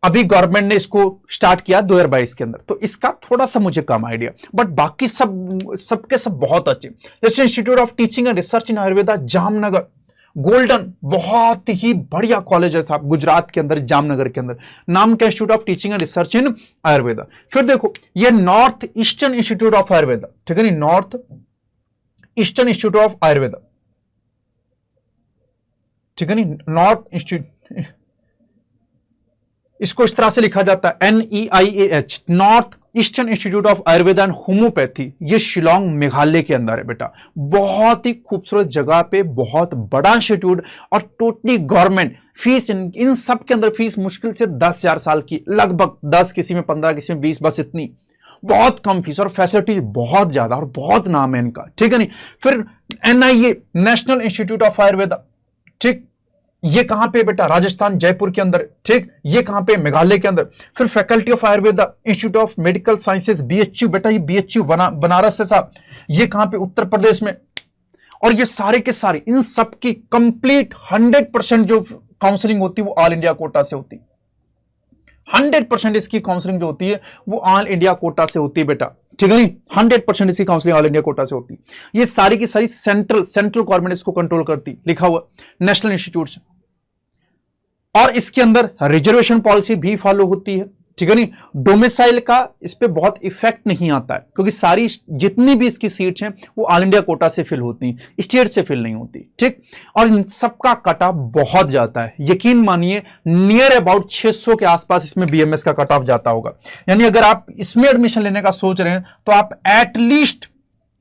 अभी गवर्नमेंट ने इसको स्टार्ट किया 2022 के अंदर, तो इसका थोड़ा सा मुझे कम आइडिया, बट बाकी सबके सब बहुत अच्छे। जैसे institute of teaching and research in Ayurveda Jamnagar, golden, बहुत ही बढ़िया कॉलेज है साहब, गुजरात के अंदर, जामनगर के अंदर, नाम का institute of teaching and research इन आयुर्वेदा। फिर देखो ये north eastern institute of Ayurveda, ठीक है, north eastern institute of Ayurveda, ठीक है नी, नॉर्थ इंस्टीट्यूट, इसको इस तरह से लिखा जाता है NEIAH, north eastern institute of Ayurveda and homeopathy. ये शिलोंग मेघालय के अंदर है बेटा, बहुत ही खूबसूरत जगह पे, बहुत बड़ा इंस्टीट्यूट और टोटली गवर्नमेंट। फीस इन सब के अंदर फीस मुश्किल से 10,000 साल की, लगभग 10, किसी में 15, किसी में 20, बस इतनी, बहुत कम फीस और फैसिलिटी बहुत ज्यादा और बहुत नाम है इनका, ठीक है नहीं। फिर NIA, national institute of Ayurveda, ठीक, ये कहां पे बेटा, राजस्थान जयपुर के अंदर, ठीक, ये कहां पे, मेघालय के अंदर। फिर faculty of Ayurveda, institute of medical sciences, BHU बेटा, ये BHU बनारस है साहब, ये कहां पे, उत्तर प्रदेश में। और ये सारे के सारे, इन सब की कंप्लीट 100% जो काउंसलिंग होती है वो ऑल इंडिया कोटा से होती है। 100% इसकी काउंसलिंग जो होती है वो ऑल इंडिया कोटा से होती है बेटा, ठीक है नहीं, 100% इसकी काउंसलिंग ऑल इंडिया कोटा से होती है। ये सारी की सारी सेंट्रल गवर्नमेंट इसको कंट्रोल करती, लिखा हुआ नेशनल इंस्टीट्यूट से। और इसके अंदर रिजर्वेशन पॉलिसी भी फॉलो होती है, ठीक है नहीं। डोमिसाइल का इस पे बहुत इफेक्ट नहीं आता है, क्योंकि सारी जितनी भी इसकी सीट्स हैं वो ऑल इंडिया कोटा से फिल होती हैं, स्टेट से फिल नहीं होती, ठीक। और इन सबका कट ऑफ बहुत जाता है, यकीन मानिए नियर अबाउट 600 के आसपास इसमें BMS का कट ऑफ जाता होगा। यानी अगर आप इसमें एडमिशन लेने का सोच रहे हैं तो आप एटलीस्ट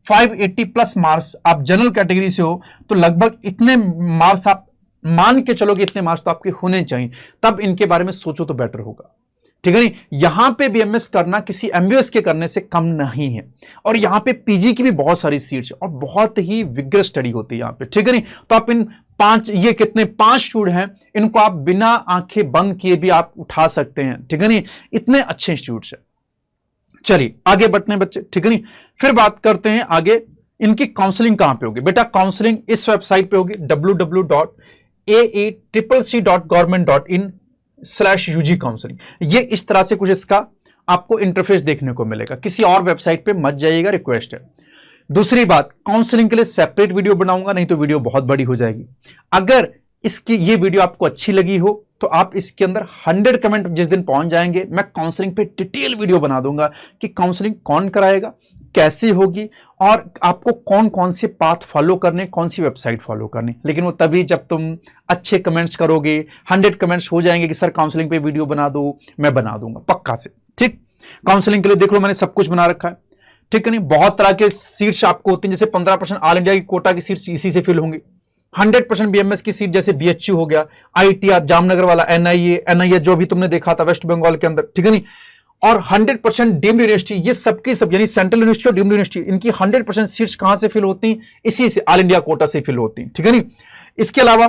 580 प्लस मार्क्स, आप जनरल कैटेगरी से हो तो लगभग इतने मार्क्स आप मान के चलो कि इतने मार्क्स तो आपके होने चाहिए, तब इनके बारे में सोचो तो बेटर होगा, ठीक है नहीं। यहां पे BMS करना किसी MBBS के करने से कम नहीं है, और यहां पे PG की भी बहुत सारी सीट्स है और बहुत ही विग्रस स्टडी होती है यहां पे, ठीक है नहीं। तो आप इन 5, ये कितने 5 स्टूडेंट हैं, इनको आप बिना आंखें बंद किए भी आप उठा सकते हैं, ठीक है नहीं, इतने अच्छे इंस्टीट्यूट्स है। चलिए आगे बढ़ते हैं बच्चे, ठीक है नहीं। फिर बात करते हैं आगे, इनकी काउंसलिंग कहां पे होगी बेटा। काउंसलिंग इस वेबसाइट पे होगी www.aecccc.government.in/UG काउंसलिंग। ये इस तरह से कुछ इसका आपको इंटरफेस देखने को मिलेगा, किसी और वेबसाइट पे मत जाइएगा, रिक्वेस्ट है। दूसरी बात, काउंसलिंग के लिए सेपरेट वीडियो बनाऊंगा, नहीं तो वीडियो बहुत बड़ी हो जाएगी। अगर इसकी ये वीडियो आपको अच्छी लगी हो तो आप इसके अंदर 100 कमेंट जिस दिन पहुंच जाएंगे, मैं काउंसलिंग पे डिटेल वीडियो बना दूंगा कि काउंसलिंग कौन कराएगा, कैसे होगी, और आपको कौन कौन से पाथ फॉलो करने, कौन सी वेबसाइट फॉलो करनी। लेकिन वो तभी जब तुम अच्छे कमेंट्स करोगे, 100 कमेंट्स हो जाएंगे कि सर काउंसलिंग पे वीडियो बना दो, मैं बना दूंगा पक्का से, ठीक। काउंसलिंग के लिए देख लो मैंने सब कुछ बना रखा है, ठीक है नहीं। बहुत तरह के सीट्स आपको होती हैं, जैसे 15% ऑल इंडिया की कोटा की सीट्स इसी से फिल होंगी। 100% BMS की सीट जैसे BHU हो गया, ITR जामनगर वाला, NIA जो भी तुमने देखा था वेस्ट बंगाल के अंदर, ठीक है नहीं। और 100% डीम्ड यूनिवर्सिटी, ये सबकी सब यानी सेंट्रल यूनिवर्सिटी और डीम्ड यूनिवर्सिटी, इनकी 100% सीट्स कहां से फिल होती हैं, इसी से ऑल इंडिया कोटा से फिल होती हैं, ठीक है नहीं। इसके अलावा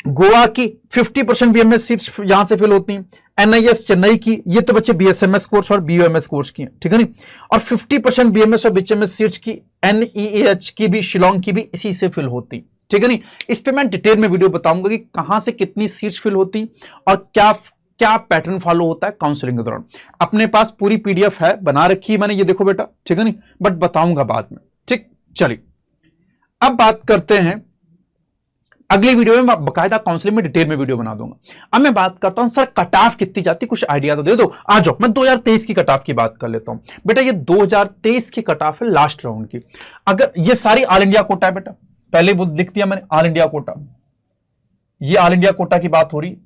गोवा की 50% BMS सीट्स यहां से फिल होती हैं। NIS चेन्नई की, ये तो बच्चे BSMS कोर्स और BOMS कोर्स की हैं, ठीक है नहीं। और 50% BMS और BHMS सीट्स की NEAH की भी, शिलोंग की भी इसी से फिल होती, ठीक है नहीं। इस पे मैं डिटेल में वीडियो बताऊंगा कि कहां से कितनी सीट्स फिल होती और क्या क्या पैटर्न फॉलो होता है काउंसलिंग के दौरान। अपने पास पूरी PDF है, बना रखी है मैंने, ये देखो बेटा, ठीक है नहीं, बट बताऊंगा बाद में, ठीक। चलिए अब बात करते हैं, अगली वीडियो में बकायदा काउंसलिंग में डिटेल में वीडियो बना दूंगा। अब मैं बात करता हूं सर कट ऑफ कितनी जाती, कुछ आइडिया तो दे दो। आ जाओ, मैं 2023 की कट ऑफ की बात कर लेता हूं बेटा। ये 2023 की कट ऑफ है लास्ट राउंड की। अगर ये सारी ऑल इंडिया कोटा है बेटा, पहले वो लिख दिया मैंने, ऑल इंडिया कोटा, ये ऑल इंडिया कोटा की बात हो रही,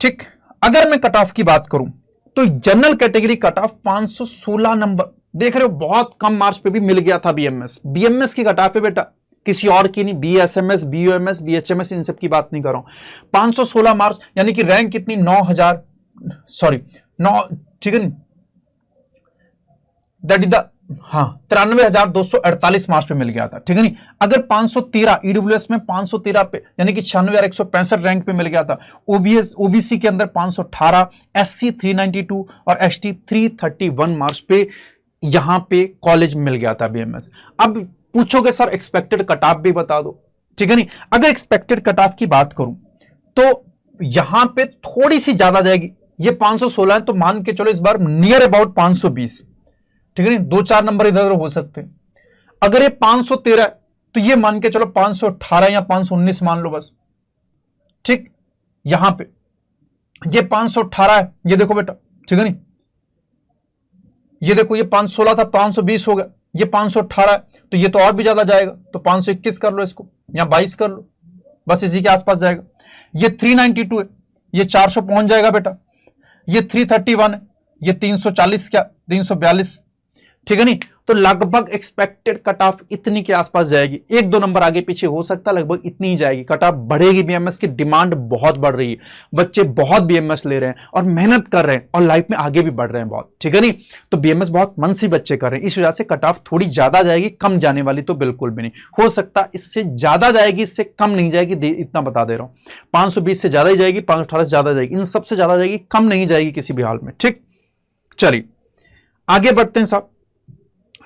ठीक। अगर मैं कट ऑफ की बात करूं तो general category cut off 516 number, देख रहे हो बहुत कम मार्क्स पे भी मिल गया था BMS की कट ऑफ है बेटा, किसी और की नहीं। BSMS, BOMS, BHMS इन सब की बात नहीं कर रहा हूं। 516 मार्क्स यानी कि रैंक कितनी, 9000, सॉरी 9, ठीक है, दैट इज द, हाँ 93,248 मार्क्स पे मिल गया था, ठीक है नहीं। अगर 513 EWS में 513 पे यानी कि 96,165 रैंक पे मिल गया था। OBC के अंदर 518, SC 392 और ST 331 मार्क्स पे यहां पे कॉलेज मिल गया था BMS। अब पूछोगे सर एक्सपेक्टेड कट ऑफ भी बता दो, ठीक है नहीं। अगर एक्सपेक्टेड कट ऑफ की बात करूं तो यहां पे थोड़ी सी ज्यादा जाएगी, ये 516 है तो मान के चलो इस बार नियर अबाउट 520, ठीक है नहीं, 2-4 नंबर इधर उधर हो सकते हैं। अगर ये 513 है तो ये मान के चलो 518 या 519 मान लो बस, ठीक। यहां पे ये 518 है, ये देखो बेटा, ठीक है नहीं, ये देखो ये 516 था, 520 हो गया, ये 518 है तो ये तो और भी ज्यादा जाएगा, तो 521 कर लो इसको या 22 कर लो, बस इसी के आसपास जाएगा। ये 392 है, ये 400 पहुंच जाएगा बेटा। ये 331 है, ये 340 क्या 342, ठीक है नहीं। तो लगभग एक्सपेक्टेड कट ऑफ इतनी के आसपास जाएगी, 1-2 नंबर आगे पीछे हो सकता है, लगभग इतनी ही जाएगी। कट ऑफ बढ़ेगी, बीएमएस की डिमांड बहुत बढ़ रही है, बच्चे बहुत बीएमएस ले रहे हैं और मेहनत कर रहे हैं और लाइफ में आगे भी बढ़ रहे हैं बहुत, ठीक है नहीं। तो बीएमएस बहुत मन से बच्चे कर रहे हैं, इस वजह से कट ऑफ थोड़ी ज्यादा जाएगी, कम जाने वाली तो बिल्कुल भी नहीं। हो सकता इससे ज्यादा जाएगी, इससे कम नहीं जाएगी, इतना बता दे रहा हूं। 520 से ज्यादा ही जाएगी, 518 से ज्यादा जाएगी, इन सबसे ज्यादा जाएगी, कम नहीं जाएगी किसी भी हाल में, ठीक। चलिए आगे बढ़ते हैं साहब।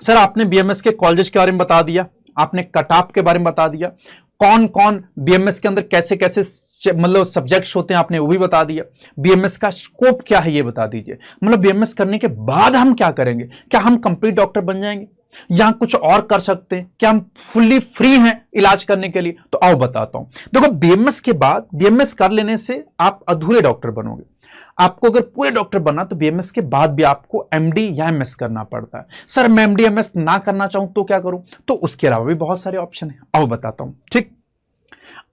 सर आपने बीएमएस के कॉलेज के बारे में बता दिया, आपने कट ऑफ के बारे में बता दिया, कौन कौन बीएमएस के अंदर कैसे कैसे मतलब सब्जेक्ट्स होते हैं आपने वो भी बता दिया। बीएमएस का स्कोप क्या है ये बता दीजिए, मतलब बीएमएस करने के बाद हम क्या करेंगे, क्या हम कंप्लीट डॉक्टर बन जाएंगे या कुछ और कर सकते हैं, क्या हम फुल्ली फ्री हैं इलाज करने के लिए। तो आओ बताता हूं। देखो बीएमएस के बाद, बीएमएस कर लेने से आप अधूरे डॉक्टर बनोगे। आपको अगर पूरे डॉक्टर बनना तो बीएमएस के बाद भी आपको एमडी या एमएस करना पड़ता है। सर मैं एमडी एमएस ना करना चाहूं तो क्या करूं, तो उसके अलावा भी बहुत सारे ऑप्शन है, आओ बताता हूं, ठीक।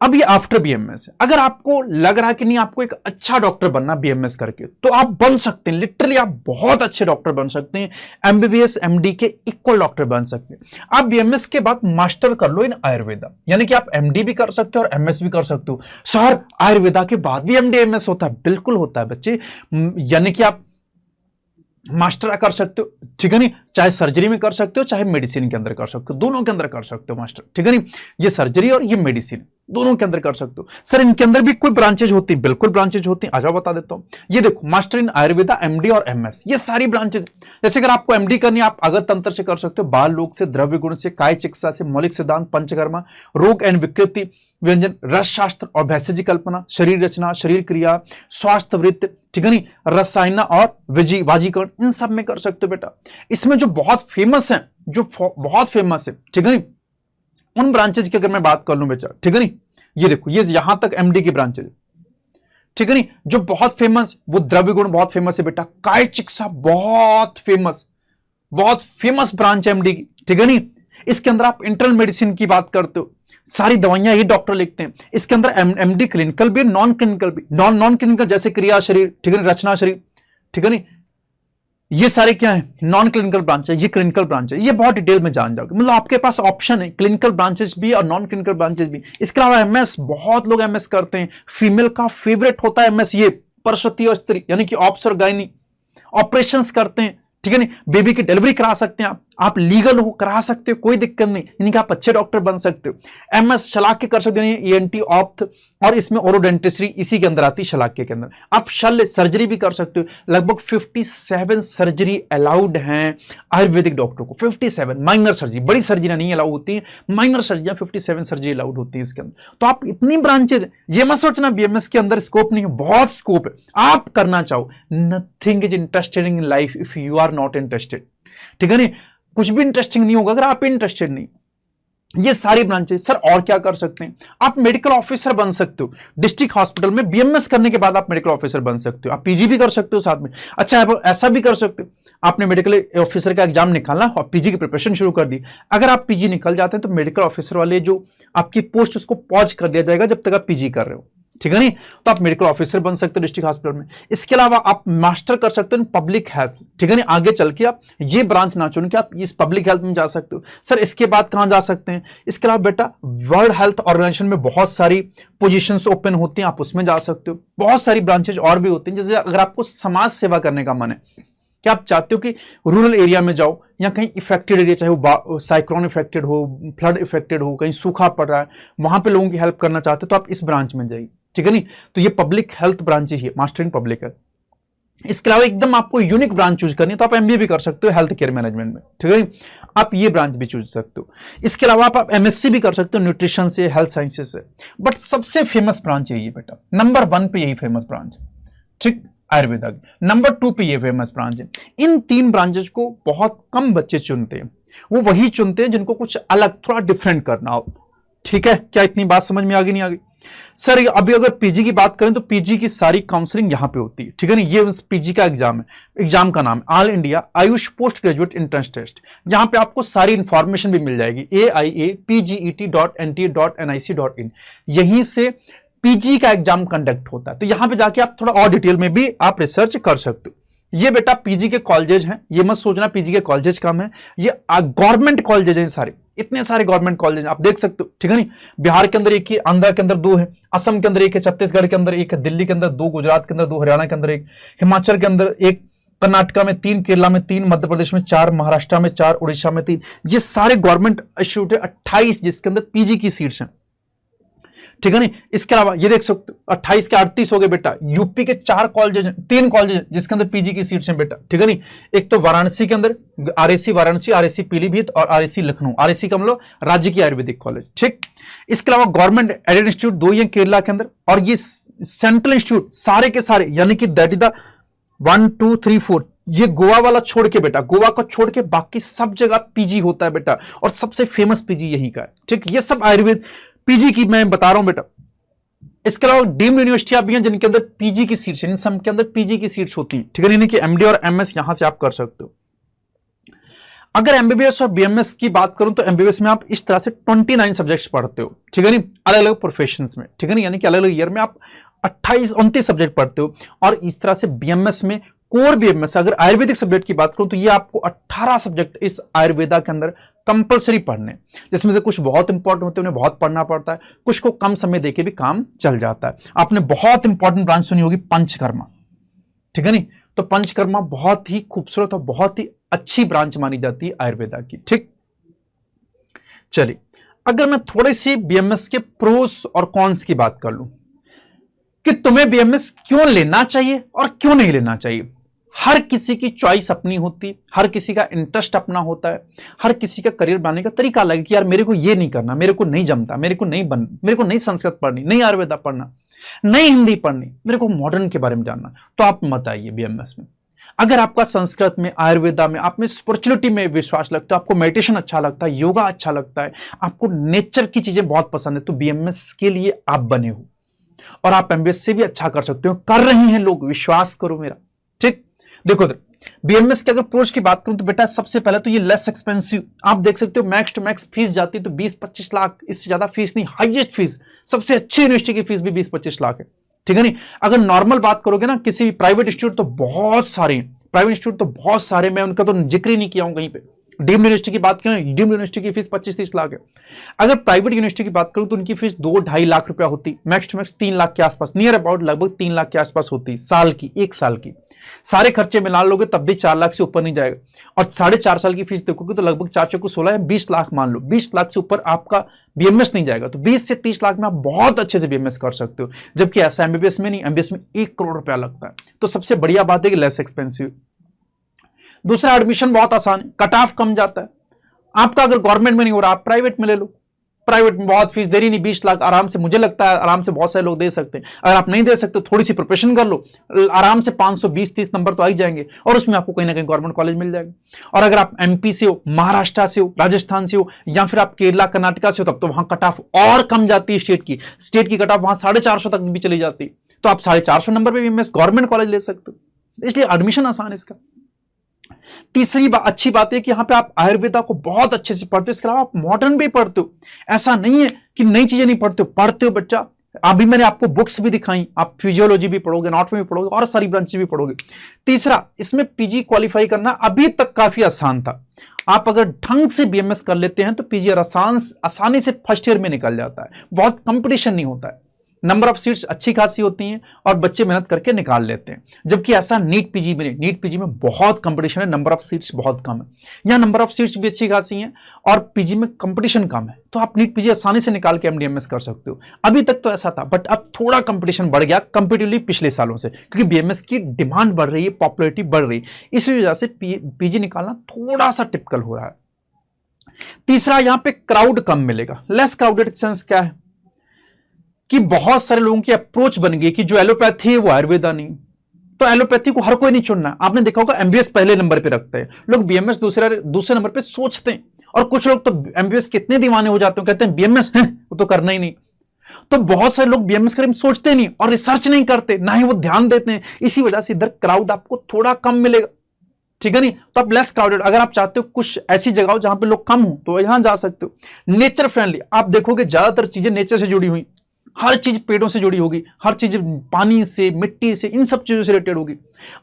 अब ये आफ्टर बीएमएस है, अगर आपको लग रहा है कि नहीं आपको एक अच्छा डॉक्टर बनना बीएमएस करके, तो आप बन सकते हैं, लिटरली आप बहुत अच्छे डॉक्टर बन सकते हैं, एमबीबीएस एमडी के इक्वल डॉक्टर बन सकते हैं। आप बीएमएस के बाद मास्टर कर लो इन आयुर्वेदा, यानी कि आप एमडी भी कर सकते हो और एमएस भी कर सकते हो। सर आयुर्वेदा के बाद भी एमडी एमएस होता है, बिल्कुल होता है बच्चे, यानी कि आप मास्टर कर सकते हो, ठीक है नहीं, चाहे सर्जरी में कर सकते हो चाहे मेडिसिन के अंदर कर सकते हो, दोनों के अंदर कर सकते हो मास्टर, ठीक है नहीं। ये सर्जरी और ये मेडिसिन दोनों के अंदर कर सकते हो। सर इनके अंदर भी कोई ब्रांचेज होती है, बिल्कुल ब्रांचेज होती हैं, आजाओ बता देता हूं। ये देखो मास्टर इन आयुर्वेदा, एमडी और एमएस, ये सारी ब्रांचेज। जैसे अगर आपको एमडी करनी है आप अगत तंत्र से कर सकते हो, बाल रोग से, द्रव्य गुण से, काय चिकित्सा से, मौलिक सिद्धांत, पंचकर्मा, रोग एंड विकृति व्यंजन, रस शास्त्र और भैषज कल्पना, शरीर रचना, शरीर क्रिया, स्वास्थ्य वृत्त, ठीक है नहीं, रसायन और वाजीकरण, इन सब में कर सकते हो बेटा। इसमें जो बहुत फेमस है, जो बहुत फेमस है, ठीक है नहीं, उन ब्रांचेज की अगर मैं बात कर लूं बेटा, ठीक है नहीं, ये देखो ये यहां तक एमडी की ब्रांचेज, ठीक है नहीं, जो बहुत फेमस, वो द्रव्य गुण बहुत फेमस है बेटा, काय चिकित्सा बहुत फेमस ब्रांच है एमडी की, ठीक है नहीं। इसके अंदर आप इंटरनल मेडिसिन की बात करते हो, सारी दवाइयां ये डॉक्टर लिखते हैं। इसके अंदर एमडी क्लिनिकल भी, नॉन क्लिनिकल भी, नॉन क्लिनिकल जैसे क्रिया शरीर, ठीक है, रचना शरीर, ठीक है नहीं, ये सारे क्या है नॉन क्लिनिकल ब्रांच है, ये क्लिनिकल ब्रांच है, ये बहुत डिटेल में जान जाओगे। मतलब आपके पास ऑप्शन है क्लिनिकल ब्रांचेस भी और नॉन क्लिनिकल ब्रांचेस भी। इसके अलावा एमएस, बहुत लोग एमएस करते हैं, फीमेल का फेवरेट होता है एमएस, ये प्रसूति और स्त्री यानी कि ऑप्स और गायनी, ऑपरेशंस करते हैं, ठीक है नहीं, बेबी की डिलीवरी करा सकते हैं आप लीगल हो करा सकते हो, कोई दिक्कत नहीं, यानी कि आप अच्छे डॉक्टर बन सकते हो। एमएस शलाक्य कर सकते हैं, ईएनटी ऑप्थ, और इसमें ओरोडेंटिस्ट्री इसी के अंदर आती है, शलाक्य के अंदर। आप शल्य सर्जरी भी कर सकते हो, लगभग 57 सर्जरी अलाउड हैं आयुर्वेदिक डॉक्टर को, 57 माइनर सर्जरी, बड़ी सर्जरी नहीं अलाउ होती है, माइनर सर्जरी 57 सर्जरी अलाउड होती है इसके अंदर। तो आप इतनी ब्रांचेज, ये मत सोचना बीएमएस के अंदर स्कोप नहीं है, बहुत स्कोप है, आप करना चाहो। Nothing is interested in life if you are not interested, ठीक है नहीं, कुछ भी इंटरेस्टिंग नहीं होगा अगर आप इंटरेस्टेड नहीं। ये सारी ब्रांचेस। सर और क्या कर सकते हैं, आप मेडिकल ऑफिसर बन सकते हो, डिस्ट्रिक्ट हॉस्पिटल में बीएमएस करने के बाद आप मेडिकल ऑफिसर बन सकते हो, आप पीजी भी कर सकते हो साथ में। अच्छा ऐसा भी कर सकते हो, आपने मेडिकल ऑफिसर का एग्जाम निकाला और पीजी की प्रिपरेशन शुरू कर दी, अगर आप पीजी निकल जाते हैं तो मेडिकल ऑफिसर वाले जो आपकी पोस्ट उसको पॉज कर दिया जाएगा जब तक आप पीजी कर रहे हो, ठीक है नहीं। तो आप मेडिकल ऑफिसर बन सकते हो डिस्ट्रिक्ट हॉस्पिटल में। इसके अलावा आप मास्टर कर सकते हो इन पब्लिक हेल्थ, ठीक है नहीं, आगे चल के आप ये ब्रांच ना चुन के आप इस पब्लिक हेल्थ में जा सकते हो। सर इसके बाद कहां जा सकते हैं, इसके अलावा बेटा वर्ल्ड हेल्थ ऑर्गेनाइजेशन में बहुत सारी पोजीशंस ओपन होती हैं, आप उसमें जा सकते हो। बहुत सारी ब्रांचेज और भी होती हैं, जैसे अगर आपको समाज सेवा करने का मन है, क्या आप चाहते हो कि रूरल एरिया में जाओ या कहीं इफेक्टेड एरिया, चाहे वो साइक्लोन इफेक्टेड हो, फ्लड इफेक्टेड हो, कहीं सूखा पड़ रहा है, वहां पे लोगों की हेल्प करना चाहते हो तो आप इस ब्रांच में जाइए, ठीक है नहीं। तो ये पब्लिक हेल्थ ब्रांच ही है, मास्टर इन पब्लिक हेल्थ। इसके अलावा एकदम आपको यूनिक ब्रांच चूज करनी है तो आप एमबीए भी कर सकते हो हेल्थ केयर मैनेजमेंट में, ठीक है, आप ये ब्रांच भी चूज सकते हो। इसके अलावा आप एमएससी भी कर सकते हो न्यूट्रिशन से, हेल्थ साइंसेस से। बट सबसे फेमस ब्रांच यही है बेटा, नंबर 1 पे यही फेमस ब्रांच, ठीक, आयुर्वेदा की। नंबर 2 पे ये फेमस ब्रांच है। इन 3 ब्रांचेस को बहुत कम बच्चे चुनते हैं, वो वही चुनते हैं जिनको कुछ अलग थोड़ा डिफरेंट करना हो, ठीक है। क्या इतनी बात समझ में आ गई नहीं आ गई? सर अभी अगर पीजी की बात करें तो पीजी की सारी काउंसलिंग यहां पे होती है, ठीक है ना। ये पीजी का एग्जाम है, एग्जाम का नाम है all India AYUSH post graduate entrance test. यहां पे आपको सारी इंफॉर्मेशन भी मिल जाएगी AIAPGET.NTA.NIC.in, यहीं से पीजी का एग्जाम कंडक्ट होता है। तो यहां पे जाके आप थोड़ा और डिटेल में भी आप रिसर्च कर सकते हो। ये बेटा पीजी के कॉलेजेस हैं, ये मत सोचना पीजी के कॉलेजेस कम है, ये गवर्नमेंट कॉलेजेस हैं सारे, इतने सारे गवर्नमेंट कॉलेज आप देख सकते हो, ठीक है नहीं। बिहार के अंदर 1 ही, आंध्र के अंदर 2 है, असम के अंदर 1 है, छत्तीसगढ़ के अंदर 1 है, दिल्ली के अंदर 2, गुजरात के अंदर 2, हरियाणा के अंदर 1, हिमाचल के अंदर 1, कर्नाटका में 3, केरला में 3, मध्य प्रदेश में 4, महाराष्ट्र में 4, उड़ीसा में 3। ये सारे गवर्नमेंट इंस्टीट्यूट है 28 जिसके अंदर पीजी की सीट्स हैं, ठीक है नहीं। इसके अलावा ये देख सकते हो 28 के 38 हो गए बेटा। यूपी के 4 कॉलेज, 3 कॉलेज जिसके अंदर पीजी की सीट्स हैं बेटा, ठीक है नहीं। एक तो वाराणसी के अंदर आरएसी वाराणसी, आरएसी पीलीभीत और आरएसी लखनऊ, आरएसी का मतलब राज्य की आयुर्वेदिक कॉलेज, ठीक। इसके अलावा गवर्नमेंट एडेड इंस्टीट्यूट 2 ही है केरला के अंदर, और ये सेंट्रल इंस्टीट्यूट सारे के सारे यानी कि दैट इज द 1 2 3 4, ये गोवा वाला छोड़ के बेटा, गोवा को छोड़ के बाकी सब जगह पीजी होता है बेटा, और सबसे फेमस पीजी यहीं का है, ठीक। ये सब आयुर्वेद पीजी की मैं बता रहा हूं बेटा। इसके अलावा डीम्ड यूनिवर्सिटियां भी हैं जिनके अंदर पीजी की सीट्स, इन सब के अंदर पीजी की सीट्स होती हैं, ठीक है, यानी कि एमडी और एमएस यहां से आप कर सकते हो। अगर एमबीबीएस और बीएमएस की बात करूं तो एमबीबीएस में आप इस तरह से 29 सब्जेक्ट्स पढ़ते हो, ठीक है नहीं, अलग अलग प्रोफेशंस में, ठीक है नहीं, यानी कि अलग अलग ईयर में आप 29 सब्जेक्ट पढ़ते हो। और इस तरह से बीएमएस में कोर बीएमएस, अगर आयुर्वेदिक सब्जेक्ट की बात करूं तो ये आपको 18 सब्जेक्ट इस आयुर्वेदा के अंदर कंपलसरी पढ़ने, जिसमें से कुछ बहुत इंपॉर्टेंट होते हैं, उन्हें बहुत पढ़ना पड़ता है, कुछ को कम समय देके भी काम चल जाता है। आपने बहुत इंपॉर्टेंट ब्रांच सुनी होगी पंचकर्मा, ठीक है नहीं, तो पंचकर्मा बहुत ही खूबसूरत और बहुत ही अच्छी ब्रांच मानी जाती है आयुर्वेदा की, ठीक। चलिए अगर मैं थोड़ी सी बीएमएस के प्रोस और कॉन्स की बात कर लूं कि तुम्हें बीएमएस क्यों लेना चाहिए और क्यों नहीं लेना चाहिए। हर किसी की चॉइस अपनी होती, हर किसी का इंटरेस्ट अपना होता है, हर किसी का करियर बनाने का तरीका अलग है कि यार मेरे को ये नहीं करना, मेरे को नहीं जमता, मेरे को नहीं संस्कृत पढ़नी, नहीं आयुर्वेदा पढ़ना, नहीं हिंदी पढ़नी, मेरे को मॉडर्न के बारे में जानना, तो आप मत आइए बीएमएस में। अगर आपका संस्कृत में, आयुर्वेदा में, आप में स्पिरिचुअलिटी में विश्वास लगता है, आपको मेडिटेशन अच्छा लगता है, योगा अच्छा लगता है, आपको नेचर की चीजें बहुत पसंद है, तो बीएमएस के लिए आप बने हो। और आप एमबीएस से भी अच्छा कर सकते हो, कर रहे हैं लोग, विश्वास करो मेरा, ठीक। देखो बीएमएस के अगर प्रोच की बात करूं तो बेटा सबसे पहले तो ये लेस एक्सपेंसिव, आप देख सकते हो मैक्स टू मैक्स फीस जाती है तो 20-25 लाख, इससे ज्यादा फीस नहीं, हाईएस्ट फीस, सबसे अच्छी यूनिवर्सिटी की फीस भी 20-25 लाख है, ठीक है नहीं। अगर नॉर्मल बात करोगे ना किसी भी प्राइवेट इंस्टीट्यूट तो बहुत सारे हैं, प्राइवेट इंस्टीट्यूट तो बहुत सारे, मैं उनका तो जिक्र ही नहीं किया हूं कहीं पे। डीम्ड यूनिवर्सिटी की बात करें, डीम्ड यूनिवर्सिटी की फीस 25-30 लाख है। अगर प्राइवेट यूनिवर्सिटी की बात करूं तो उनकी फीस 2-2.5 लाख रुपया होती, मैक्स टू मैक्स 3 लाख के आसपास, नियर अबाउट लगभग 3 लाख के आसपास होती साल की, 1 साल की। सारे खर्चे मिला लोगे तब भी 4 लाख से ऊपर नहीं जाएगा। और 4.5 साल की फीस देखोगे तो लगभग 4 चौको 16 या 20 लाख मान लो, 20 लाख से ऊपर आपका बीएमएस नहीं जाएगा। तो 20 से 30 लाख में आप बहुत अच्छे से बीएमएस कर सकते हो, जबकि ऐसा एमबीबीएस में नहीं, एमबीबीएस में 1 करोड़ रुपया लगता है। तो सबसे बढ़िया बात है कि लेस एक्सपेंसिव। दूसरा, एडमिशन बहुत आसान है, कट ऑफ कम जाता है। आपका अगर गवर्नमेंट में नहीं हो रहा, आप प्राइवेट में ले लो, प्राइवेट में बहुत फीस दे रही नहीं, 20 लाख आराम से, मुझे लगता है आराम से बहुत सारे लोग दे सकते हैं। अगर आप नहीं दे सकते तो थोड़ी सी प्रिपरेशन कर लो, आराम से 520-30 नंबर तो आ ही जाएंगे, और उसमें आपको कहीं ना कहीं गवर्नमेंट कॉलेज मिल जाएगा। और अगर आप एमपी से हो, महाराष्ट्र से हो, राजस्थान से हो, या फिर आप केरला कर्नाटका से हो, तब तो वहां कट ऑफ और कम जाती है, स्टेट की कट ऑफ वहां 450 तक भी चली जाती है। तो आप 450 नंबर पर भी गवर्नमेंट कॉलेज ले सकते हो, इसलिए एडमिशन आसान है इसका। तीसरी अच्छी बात है कि यहां पे आप आयुर्वेदा को बहुत अच्छे से पढ़ते हो, इसके अलावा आप मॉडर्न भी पढ़ते हो। ऐसा नहीं है कि नई चीजें नहीं पढ़ते हो बच्चा। अभी मैंने आपको बुक्स भी दिखाई, आप फिजियोलॉजी भी पढ़ोगे, एनाटॉमी भी पढ़ोगे, और सारी ब्रांचेस भी पढ़ोगे। तीसरा, इसमें पीजी क्वालिफाई करना अभी तक काफी आसान था। आप अगर ढंग से बीएमएस कर लेते हैं तो पीजी आसानी से फर्स्ट ईयर में निकल जाता है, बहुत कंपटीशन नहीं होता है। नंबर ऑफ सीट्स अच्छी खासी होती हैं और बच्चे मेहनत करके निकाल लेते हैं। जबकि ऐसा नीट पीजी में नहीं, नीट पीजी में बहुत कंपटीशन है, नंबर ऑफ सीट्स बहुत कम है। यहाँ नंबर ऑफ सीट्स भी अच्छी खासी हैं और पीजी में कंपटीशन कम है, तो आप नीट पीजी आसानी से निकाल के एमडीएमएस कर सकते हो। अभी तक तो ऐसा था, बट अब थोड़ा कंपटीशन बढ़ गया कंपेटिवली पिछले सालों से, क्योंकि बीएमएस की डिमांड बढ़ रही है, पॉपुलैरिटी बढ़ रही है, इसी वजह से पीजी निकालना थोड़ा सा टिपिकल हो रहा है। तीसरा, यहां पे क्राउड कम मिलेगा। लेस क्राउडेड सेंस क्या है कि बहुत सारे लोगों की अप्रोच बन गई कि जो एलोपैथी है वो आयुर्वेदा नहीं, तो एलोपैथी को हर कोई नहीं चुनना। आपने देखा होगा एमबीबीएस पहले नंबर पे रखते हैं लोग, बीएमएस दूसरे नंबर पे सोचते हैं, और कुछ लोग तो एमबीबीएस कितने दीवाने हो जाते हैं, कहते हैं बीएमएस है वो तो करना ही नहीं। तो बहुत सारे लोग बीएमएस करें सोचते नहीं और रिसर्च नहीं करते, ना ही वो ध्यान देते हैं, इसी वजह से इधर क्राउड आपको थोड़ा कम मिलेगा, ठीक है नहीं। तो आप लेस क्राउडेड, अगर आप चाहते हो कुछ ऐसी जगह हो जहां पे लोग कम हो तो यहां जा सकते हो। नेचर फ्रेंडली, आप देखोगे ज्यादातर चीजें नेचर से जुड़ी हुई, हर चीज पेड़ों से जुड़ी होगी, हर चीज पानी से, मिट्टी से, इन सब चीजों से रिलेटेड होगी।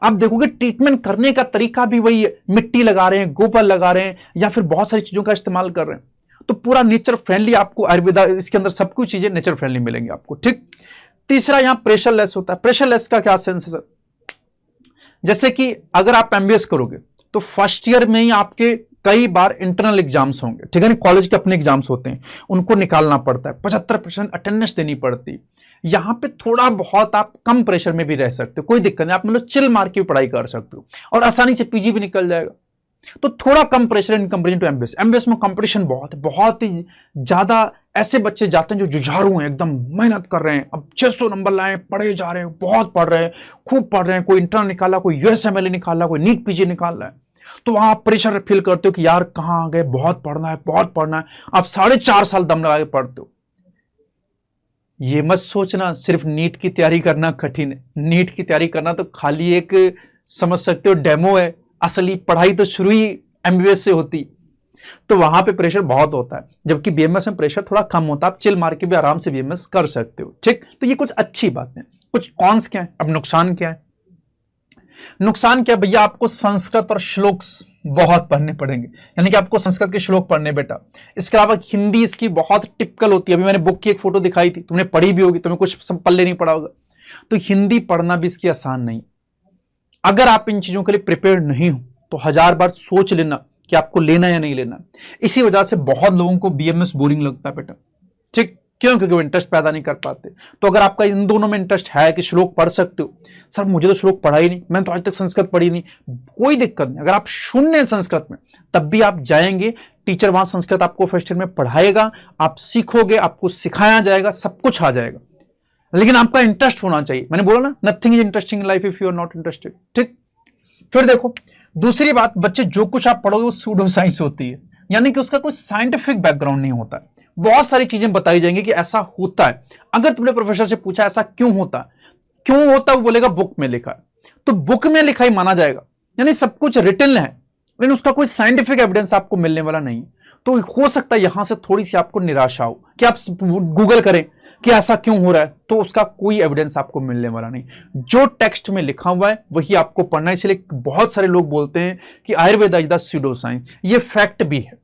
आप देखोगे ट्रीटमेंट करने का तरीका भी वही है, मिट्टी लगा रहे हैं, गोबर लगा रहे हैं, या फिर बहुत सारी चीजों का इस्तेमाल कर रहे हैं, तो पूरा नेचर फ्रेंडली आपको आयुर्वेदा, इसके अंदर सब कुछ चीजें नेचर फ्रेंडली मिलेंगी आपको, ठीक। तीसरा, यहां प्रेशर लेस होता है। प्रेशर लेस का क्या सेंस है सर? जैसे कि अगर आप एमबीबीएस करोगे तो फर्स्ट ईयर में ही आपके कई बार इंटरनल एग्जाम्स होंगे, ठीक है ना, कॉलेज के अपने एग्जाम्स होते हैं, उनको निकालना पड़ता है, 75% अटेंडेंस देनी पड़ती है। यहां पे थोड़ा बहुत आप कम प्रेशर में भी रह सकते हो, कोई दिक्कत नहीं, आप मतलब चिल मार के भी पढ़ाई कर सकते हो और आसानी से पीजी भी निकल जाएगा। तो थोड़ा कम pressure in comparison to MBBS. MBBS में कंपटीशन बहुत है, बहुत ही ज्यादा ऐसे बच्चे जाते हैं जो जुझारू हैं, एकदम मेहनत कर रहे हैं, अब 600 नंबर लाए, पढ़े जा रहे हैं, बहुत पढ़ रहे हैं, खूब पढ़ रहे हैं, कोई इंटरनल निकाला, कोई यूएसएमएलए निकाला, कोई नीट पीजी निकाल रहा है, तो वहां आप प्रेशर फील करते हो कि यार कहां आ गए, बहुत पढ़ना है, बहुत पढ़ना है, आप 4.5 साल दम लगा के पढ़ते हो। ये मत सोचना सिर्फ नीट की तैयारी करना कठिन है, नीट की तैयारी करना तो खाली एक समझ सकते हो डेमो है, असली पढ़ाई तो शुरू ही एमबीबीएस से होती, तो वहां पे प्रेशर बहुत होता है, जबकि बीएमएस में प्रेशर थोड़ा कम होता है, आप चिल मार के भी आराम से बीएमएस कर सकते हो, ठीक। तो ये कुछ अच्छी बातें। कुछ कॉन्स क्या है, अब नुकसान क्या है? नुकसान क्या भैया, आपको संस्कृत और श्लोक्स बहुत पढ़ने पड़ेंगे, यानी कि आपको संस्कृत के श्लोक पढ़ने बेटा। इसके अलावा हिंदी इसकी बहुत टिपिकल होती है, अभी मैंने बुक की एक फोटो दिखाई थी, तुमने पढ़ी भी होगी, तुम्हें कुछ पल्ले नहीं पड़ा होगा, तो हिंदी पढ़ना भी इसकी आसान नहीं। अगर आप इन चीजों के लिए प्रिपेयर नहीं हो तो 1000 बार सोच लेना कि आपको लेना या नहीं लेना। इसी वजह से बहुत लोगों को बीएमएस बोरिंग लगता है बेटा, ठीक, क्यों? क्योंकि वो इंटरेस्ट पैदा नहीं कर पाते। तो अगर आपका इन दोनों में इंटरेस्ट है कि श्लोक पढ़ सकते हो, सर मुझे तो श्लोक पढ़ा ही नहीं, मैंने तो आज तक संस्कृत पढ़ी नहीं, कोई दिक्कत नहीं। अगर आप शून्य संस्कृत में, तब भी आप जाएंगे, टीचर वहां संस्कृत आपको फर्स्ट ईयर में पढ़ाएगा, आप सीखोगे, आपको सिखाया जाएगा, सब कुछ आ जाएगा, लेकिन आपका इंटरेस्ट होना चाहिए। मैंने बोला ना, nothing is interesting in life if you are not interested, ठीक। फिर देखो दूसरी बात, बच्चे जो कुछ आप पढ़ोगे वो सूडो साइंस होती है, यानी कि उसका कोई साइंटिफिक बैकग्राउंड नहीं होता है। बहुत सारी चीजें बताई जाएंगी कि ऐसा होता है। अगर तुमने प्रोफेसर से पूछा ऐसा क्यों होता है, वो बोलेगा बुक में लिखा है, तो बुक में लिखा ही माना जाएगा, यानी सब कुछ रिटन है, लेकिन उसका कोई साइंटिफिक एविडेंस आपको मिलने वाला नहीं। तो हो सकता है यहां से थोड़ी सी आपको निराशा हो कि आप गूगल करें कि ऐसा क्यों हो रहा है, तो उसका कोई एविडेंस आपको मिलने वाला नहीं। जो टेक्स्ट में लिखा हुआ है वही आपको पढ़ना है। इसलिए बहुत सारे लोग बोलते हैं कि Ayurveda is the pseudo science, ये फैक्ट भी है,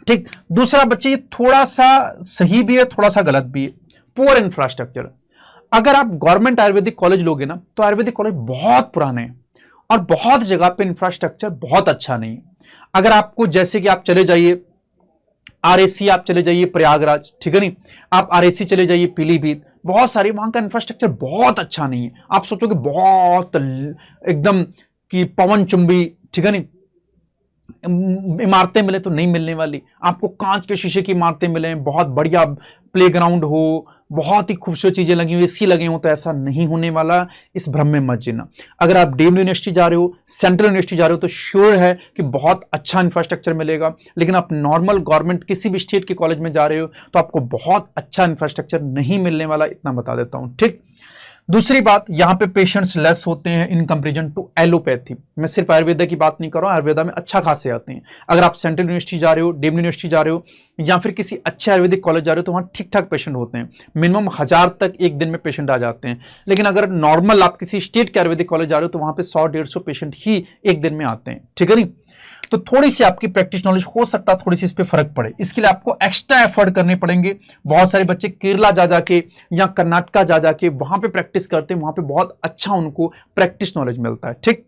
ठीक। दूसरा बच्चे, ये थोड़ा सा सही भी है, थोड़ा सा गलत भी है। पुअर इंफ्रास्ट्रक्चर, अगर आप गवर्नमेंट आयुर्वेदिक कॉलेज लोगे ना, तो आयुर्वेदिक कॉलेज बहुत पुराने हैं और बहुत जगह पे इंफ्रास्ट्रक्चर बहुत अच्छा नहीं है। अगर आपको, जैसे कि आप चले जाइए आरएसी, आप चले जाइए प्रयागराज, ठीक है नहीं, आप आरएसी चले जाइए पीलीभीत, बहुत सारी, वहां का इंफ्रास्ट्रक्चर बहुत अच्छा नहीं है। आप सोचोगे बहुत एकदम कि पवन चुंबी, ठीक है नहीं, इमारतें मिले, तो नहीं मिलने वाली। आपको कांच के शीशे की इमारतें मिले, बहुत बढ़िया प्लेग्राउंड हो, बहुत ही खूबसूरत चीजें लगी हुई, एसी लगे हो, तो ऐसा नहीं होने वाला, इस भ्रम में मत जीना। अगर आप डीम्ड यूनिवर्सिटी जा रहे हो, सेंट्रल यूनिवर्सिटी जा रहे हो, तो श्योर है कि बहुत अच्छा इंफ्रास्ट्रक्चर मिलेगा। लेकिन आप नॉर्मल गवर्नमेंट किसी भी स्टेट के कॉलेज में जा रहे हो तो आपको बहुत अच्छा इंफ्रास्ट्रक्चर नहीं मिलने वाला, इतना बता देता हूं, ठीक। दूसरी बात, यहां पे पेशेंट्स लेस होते हैं इन कंपैरिजन टू एलोपैथी। मैं सिर्फ आयुर्वेदा की बात नहीं कर रहा हूं, आयुर्वेदा में अच्छा खासे आते हैं। अगर आप सेंट्रल यूनिवर्सिटी जा रहे हो, डीम्ड यूनिवर्सिटी जा रहे हो, या फिर किसी अच्छे आयुर्वेदिक कॉलेज जा रहे हो, तो वहां ठीक ठाक पेशेंट होते हैं, मिनिमम 1000 तक एक दिन में पेशेंट आ जाते हैं। लेकिन अगर नॉर्मल आप किसी स्टेट के आयुर्वेदिक कॉलेज जा रहे हो, तो वहां पे 100-150 पेशेंट ही एक दिन में आते हैं, ठीक है नहीं। तो थोड़ी सी आपकी प्रैक्टिस नॉलेज हो सकता है थोड़ी सी इस पे फर्क पड़े। इसके लिए आपको एक्स्ट्रा एफर्ट करने पड़ेंगे। बहुत सारे बच्चे केरला जा जाके या कर्नाटका जा जाके वहां पे प्रैक्टिस करते हैं, वहां पे बहुत अच्छा उनको प्रैक्टिस नॉलेज मिलता है। ठीक,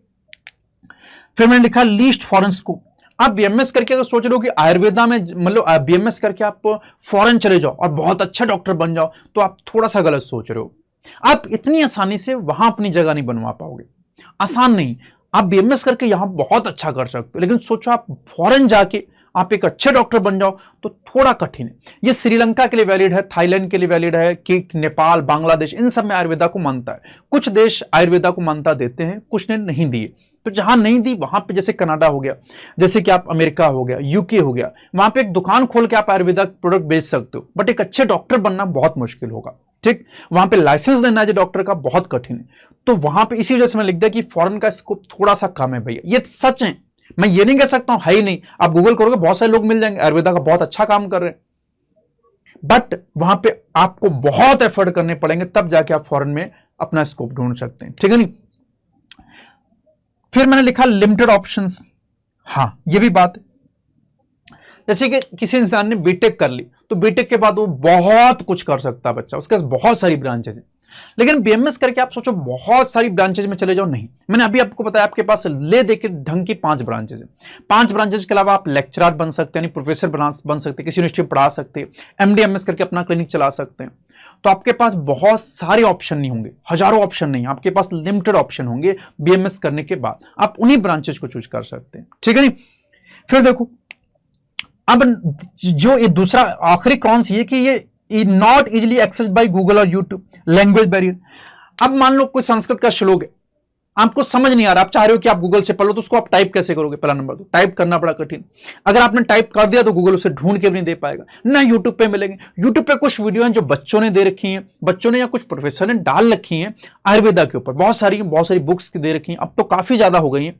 फिर मैंने लिखा लीस्ट फॉरेन स्कोप। आप बीएमएस करके अगर सोच रहे हो कि आयुर्वेदा में मतलब बीएमएस करके आप फॉरेन चले जाओ और बहुत अच्छा डॉक्टर बन जाओ, तो आप थोड़ा सा गलत सोच रहे हो। आप इतनी आसानी से वहां अपनी जगह नहीं बनवा पाओगे, आसान नहीं। आप बीएमएस करके यहां बहुत अच्छा कर सकते हो, लेकिन सोचो आप फॉरेन जाके आप एक अच्छे डॉक्टर बन जाओ तो थोड़ा कठिन है। ये श्रीलंका के लिए वैलिड है, थाईलैंड के लिए वैलिड है, कि नेपाल, बांग्लादेश, इन सब में आयुर्वेदा को मानता है। कुछ देश आयुर्वेदा को मान्यता देते हैं, कुछ ने नहीं दिए। तो जहां नहीं दी वहां पे जैसे कनाडा हो गया, जैसे कि आप अमेरिका हो गया, यूके हो गया, वहां पे एक दुकान खोल के आप आयुर्वेदा प्रोडक्ट बेच सकते हो, बट एक अच्छे डॉक्टर बनना बहुत मुश्किल होगा। ठीक, वहां पे लाइसेंस देना है जो डॉक्टर का बहुत कठिन है। तो वहां पे इसी वजह से मैं लिख दिया कि फॉरेन का स्कोप थोड़ा सा कम है भैया। ये सच है, मैं ये नहीं कह सकता हूं है ही नहीं। आप गूगल करोगे बहुत सारे लोग मिल जाएंगे आयुर्वेदा का बहुत अच्छा काम कर रहे हैं, बट वहां पे आपको बहुत एफर्ट करने पड़ेंगे, तब जाके आप फॉरेन में अपना स्कोप ढूंढ सकते हैं। ठीक है नहीं। फिर मैंने लिखा लिमिटेड ऑप्शंस। हां, ये भी बात है। जैसे कि किसी इंसान ने बीटेक कर ली तो बीटेक के बाद वो बहुत कुछ कर सकता है बच्चा, उसके पास बहुत सारी ब्रांचेज हैं। लेकिन बीएमएस करके आप सोचो बहुत सारी ब्रांचेज में चले जाओ, नहीं। मैंने अभी आपको बताया आपके पास ले दे के ढंग की 5 ब्रांचेज है। 5 ब्रांचेज के अलावा आप लेक्चरर बन सकते हैं, प्रोफेसर बन सकते हैं, किसी यूनिवर्सिटी में पढ़ा सकते हैं, एमडी-एमएस करके अपना क्लिनिक चला सकते हैं। तो आपके पास बहुत सारे ऑप्शन नहीं होंगे, हजारों ऑप्शन नहीं, आपके पास लिमिटेड ऑप्शन होंगे। बीएमएस करने के बाद आप उन्हीं ब्रांचेज को चूज कर सकते हैं। ठीक है नहीं। फिर देखो अब जो ये दूसरा आखिरी कौन सी है कि ये not easily access by Google और यूट्यूब, लैंग्वेज बैरियर। अब मान लो कोई संस्कृत का श्लोक है, आपको समझ नहीं आ रहा, आप चाह रहे हो कि आप गूगल से पढ़ लो, तो उसको आप टाइप कैसे करोगे? पहला नंबर तो टाइप करना बड़ा कठिन। अगर आपने टाइप कर दिया तो गूगल उसे ढूंढ के भी नहीं दे पाएगा, ना यूट्यूब पे मिलेंगे। यूट्यूब पे कुछ वीडियो हैं जो बच्चों ने दे रखी हैं, बच्चों ने या कुछ प्रोफेसर ने डाल रखी हैं आयुर्वेदा के ऊपर, बहुत सारी बुक्स की दे रखी हैं, अब तो काफी ज्यादा हो गई हैं,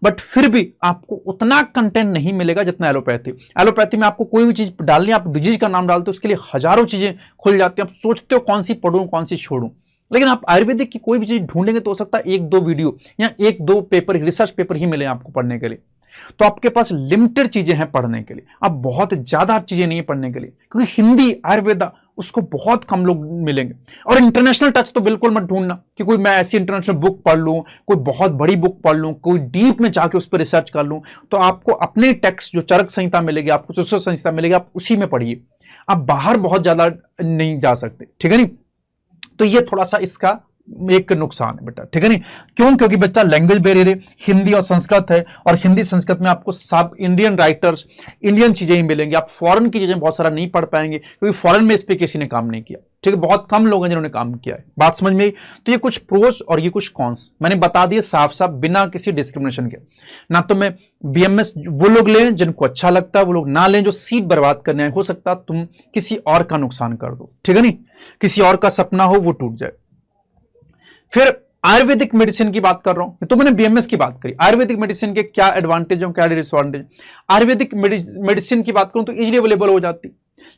बट फिर भी आपको उतना कंटेंट नहीं मिलेगा जितना एलोपैथी में आपको कोई भी चीज डालनी, आप डिजीज का नाम डालते हो उसके लिए हजारों चीजें खुल जाती हैं, आप सोचते हो कौन सी पढ़ूं कौन सी छोड़ूं। लेकिन आप आयुर्वेदिक की कोई भी चीज ढूंढेंगे तो हो सकता है 1-2 वीडियो या 1-2 पेपर, रिसर्च पेपर ही मिले आपको पढ़ने के लिए। तो आपके पास लिमिटेड चीजें हैं पढ़ने के लिए, अब बहुत ज्यादा चीजें नहीं है पढ़ने के लिए, क्योंकि हिंदी आयुर्वेदा उसको बहुत कम लोग मिलेंगे। और इंटरनेशनल टच तो बिल्कुल मत ढूंढना कि कोई मैं ऐसी इंटरनेशनल बुक पढ़ लूं, कोई बहुत बड़ी बुक पढ़ लूं, कोई डीप में जाके उस पर रिसर्च कर लूं। तो आपको अपने टेक्स्ट जो चरक संहिता मिलेगी, आपको चतुस्र संहिता मिलेगी, आप उसी में पढ़िए, आप बाहर बहुत ज्यादा नहीं जा सकते। ठीक है नहीं। तो ये थोड़ा सा इसका एक नुकसान है बेटा। ठीक है नहीं। क्यों? क्योंकि बच्चा लैंग्वेज बैरियर है, हिंदी और संस्कृत है, और हिंदी संस्कृत में आपको सब इंडियन राइटर्स, इंडियन चीजें ही मिलेंगी, आप फॉरेन की चीजें बहुत सारा नहीं पढ़ पाएंगे, क्योंकि फॉरेन में इस पे किसी ने काम नहीं किया। ठीक है, बहुत कम लोग हैं जिन्होंने काम किया है। बात समझ में आई? तो ये कुछ प्रोस और ये कुछ कॉन्स मैंने बता दिए साफ साफ, बिना किसी डिस्क्रिमिनेशन के। ना तो मैं बीएमएस वो लोग लें जिनको अच्छा लगता है, वो लोग ना लें जो सीट बर्बाद करने आए, हो सकता है तुम किसी और का नुकसान कर दो। ठीक है नहीं, किसी और का सपना हो वो टूट जाए। फिर आयुर्वेदिक मेडिसिन की बात कर रहा हूं, तो मैंने बीएमएस की बात करी। आयुर्वेदिक मेडिसिन के क्या एडवांटेज और क्या डिसएडवांटेज। आयुर्वेदिक मेडिसिन की बात करूं तो इजीली अवेलेबल हो जाती,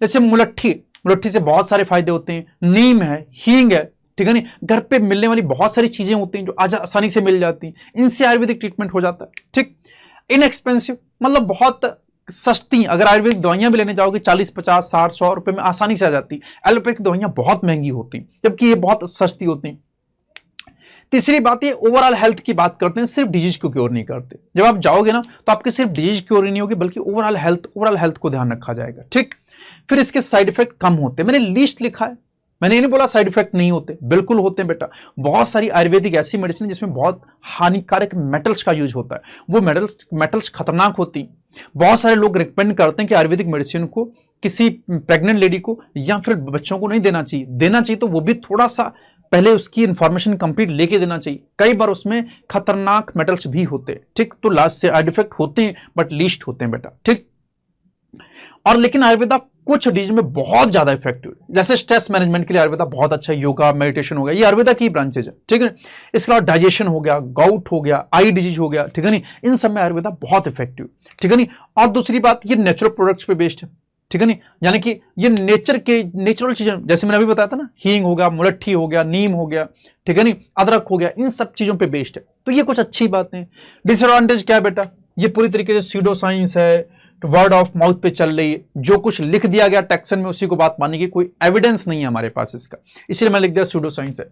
जैसे मुलट्ठी से बहुत सारे फायदे होते हैं, नीम है, हींग है। ठीक है नहीं, घर पे मिलने वाली बहुत सारी चीजें होती हैं जो आज आसानी से मिल जाती हैं, इनसे आयुर्वेदिक ट्रीटमेंट हो जाता है। ठीक, इनएक्सपेंसिव मतलब बहुत सस्ती। अगर आयुर्वेदिक दवाइयां भी लेने जाओगे 40, 50, 60, 100 रुपए में आसानी से आ जाती। एलोपैथिक दवाइयां बहुत महंगी होती, जबकि ये बहुत सस्ती होती। तीसरी बात ये ओवरऑल हेल्थ की बात करते हैं, सिर्फ डिजीज को क्योर नहीं करते। जब आप जाओगे ना तो आपकी सिर्फ डिजीज क्योर नहीं होगी, बल्कि ओवरऑल हेल्थ को ध्यान रखा जाएगा। ठीक, फिर इसके साइड इफेक्ट कम होते हैं। मैंने लिस्ट लिखा है, मैंने ये नहीं बोला साइड इफेक्ट नहीं होते, बिल्कुल होते हैं बेटा। बहुत सारी आयुर्वेदिक ऐसी मेडिसिन है जिसमें बहुत हानिकारक मेटल्स का यूज होता है, वो मेटल्स खतरनाक होती हैं। बहुत सारे लोग रिकमेंड करते हैं कि आयुर्वेदिक मेडिसिन को किसी प्रेग्नेंट लेडी को या फिर बच्चों को नहीं देना चाहिए तो वो भी थोड़ा सा पहले उसकी इंफॉर्मेशन कंप्लीट लेके देना चाहिए। कई बार उसमें खतरनाक मेटल्स भी होते हैं। ठीक, तो लास्ट से साइड इफेक्ट होते हैं बट लीस्ट होते हैं बेटा। ठीक, और लेकिन आयुर्वेदा कुछ डिजीज में बहुत ज्यादा इफेक्टिव है, जैसे स्ट्रेस मैनेजमेंट के लिए आयुर्वेदा बहुत अच्छा है, योगा मेडिटेशन हो गया, ये आयुर्वेदा की ब्रांचेज है। ठीक है, इसके अलावा डाइजेशन हो गया, गाउट हो गया, आई डिजीज हो गया। ठीक है नहीं, इन सब में आयुर्वेदा बहुत इफेक्टिव। ठीक है नहीं, और दूसरी बात ये नेचुरल प्रोडक्ट्स पे बेस्ड है। ठीक है नहीं, यानी कि ये नेचुरल चीजें, जैसे मैंने अभी बताया था ना, हींग हो गया, मुलट्ठी हो गया, नीम हो गया, ठीक है नहीं, अदरक हो गया, इन सब चीजों पे बेस्ड है। तो ये कुछ अच्छी बातें। डिसएडवांटेज क्या है बेटा? ये पूरी तरीके से सीडो साइंस है, तो वर्ड ऑफ माउथ पे चल रही है, जो कुछ लिख दिया गया टेक्सन में उसी को बात मानने की कोई एविडेंस नहीं है हमारे पास इसका, इसलिए मैं लिख दिया सीडो साइंस है।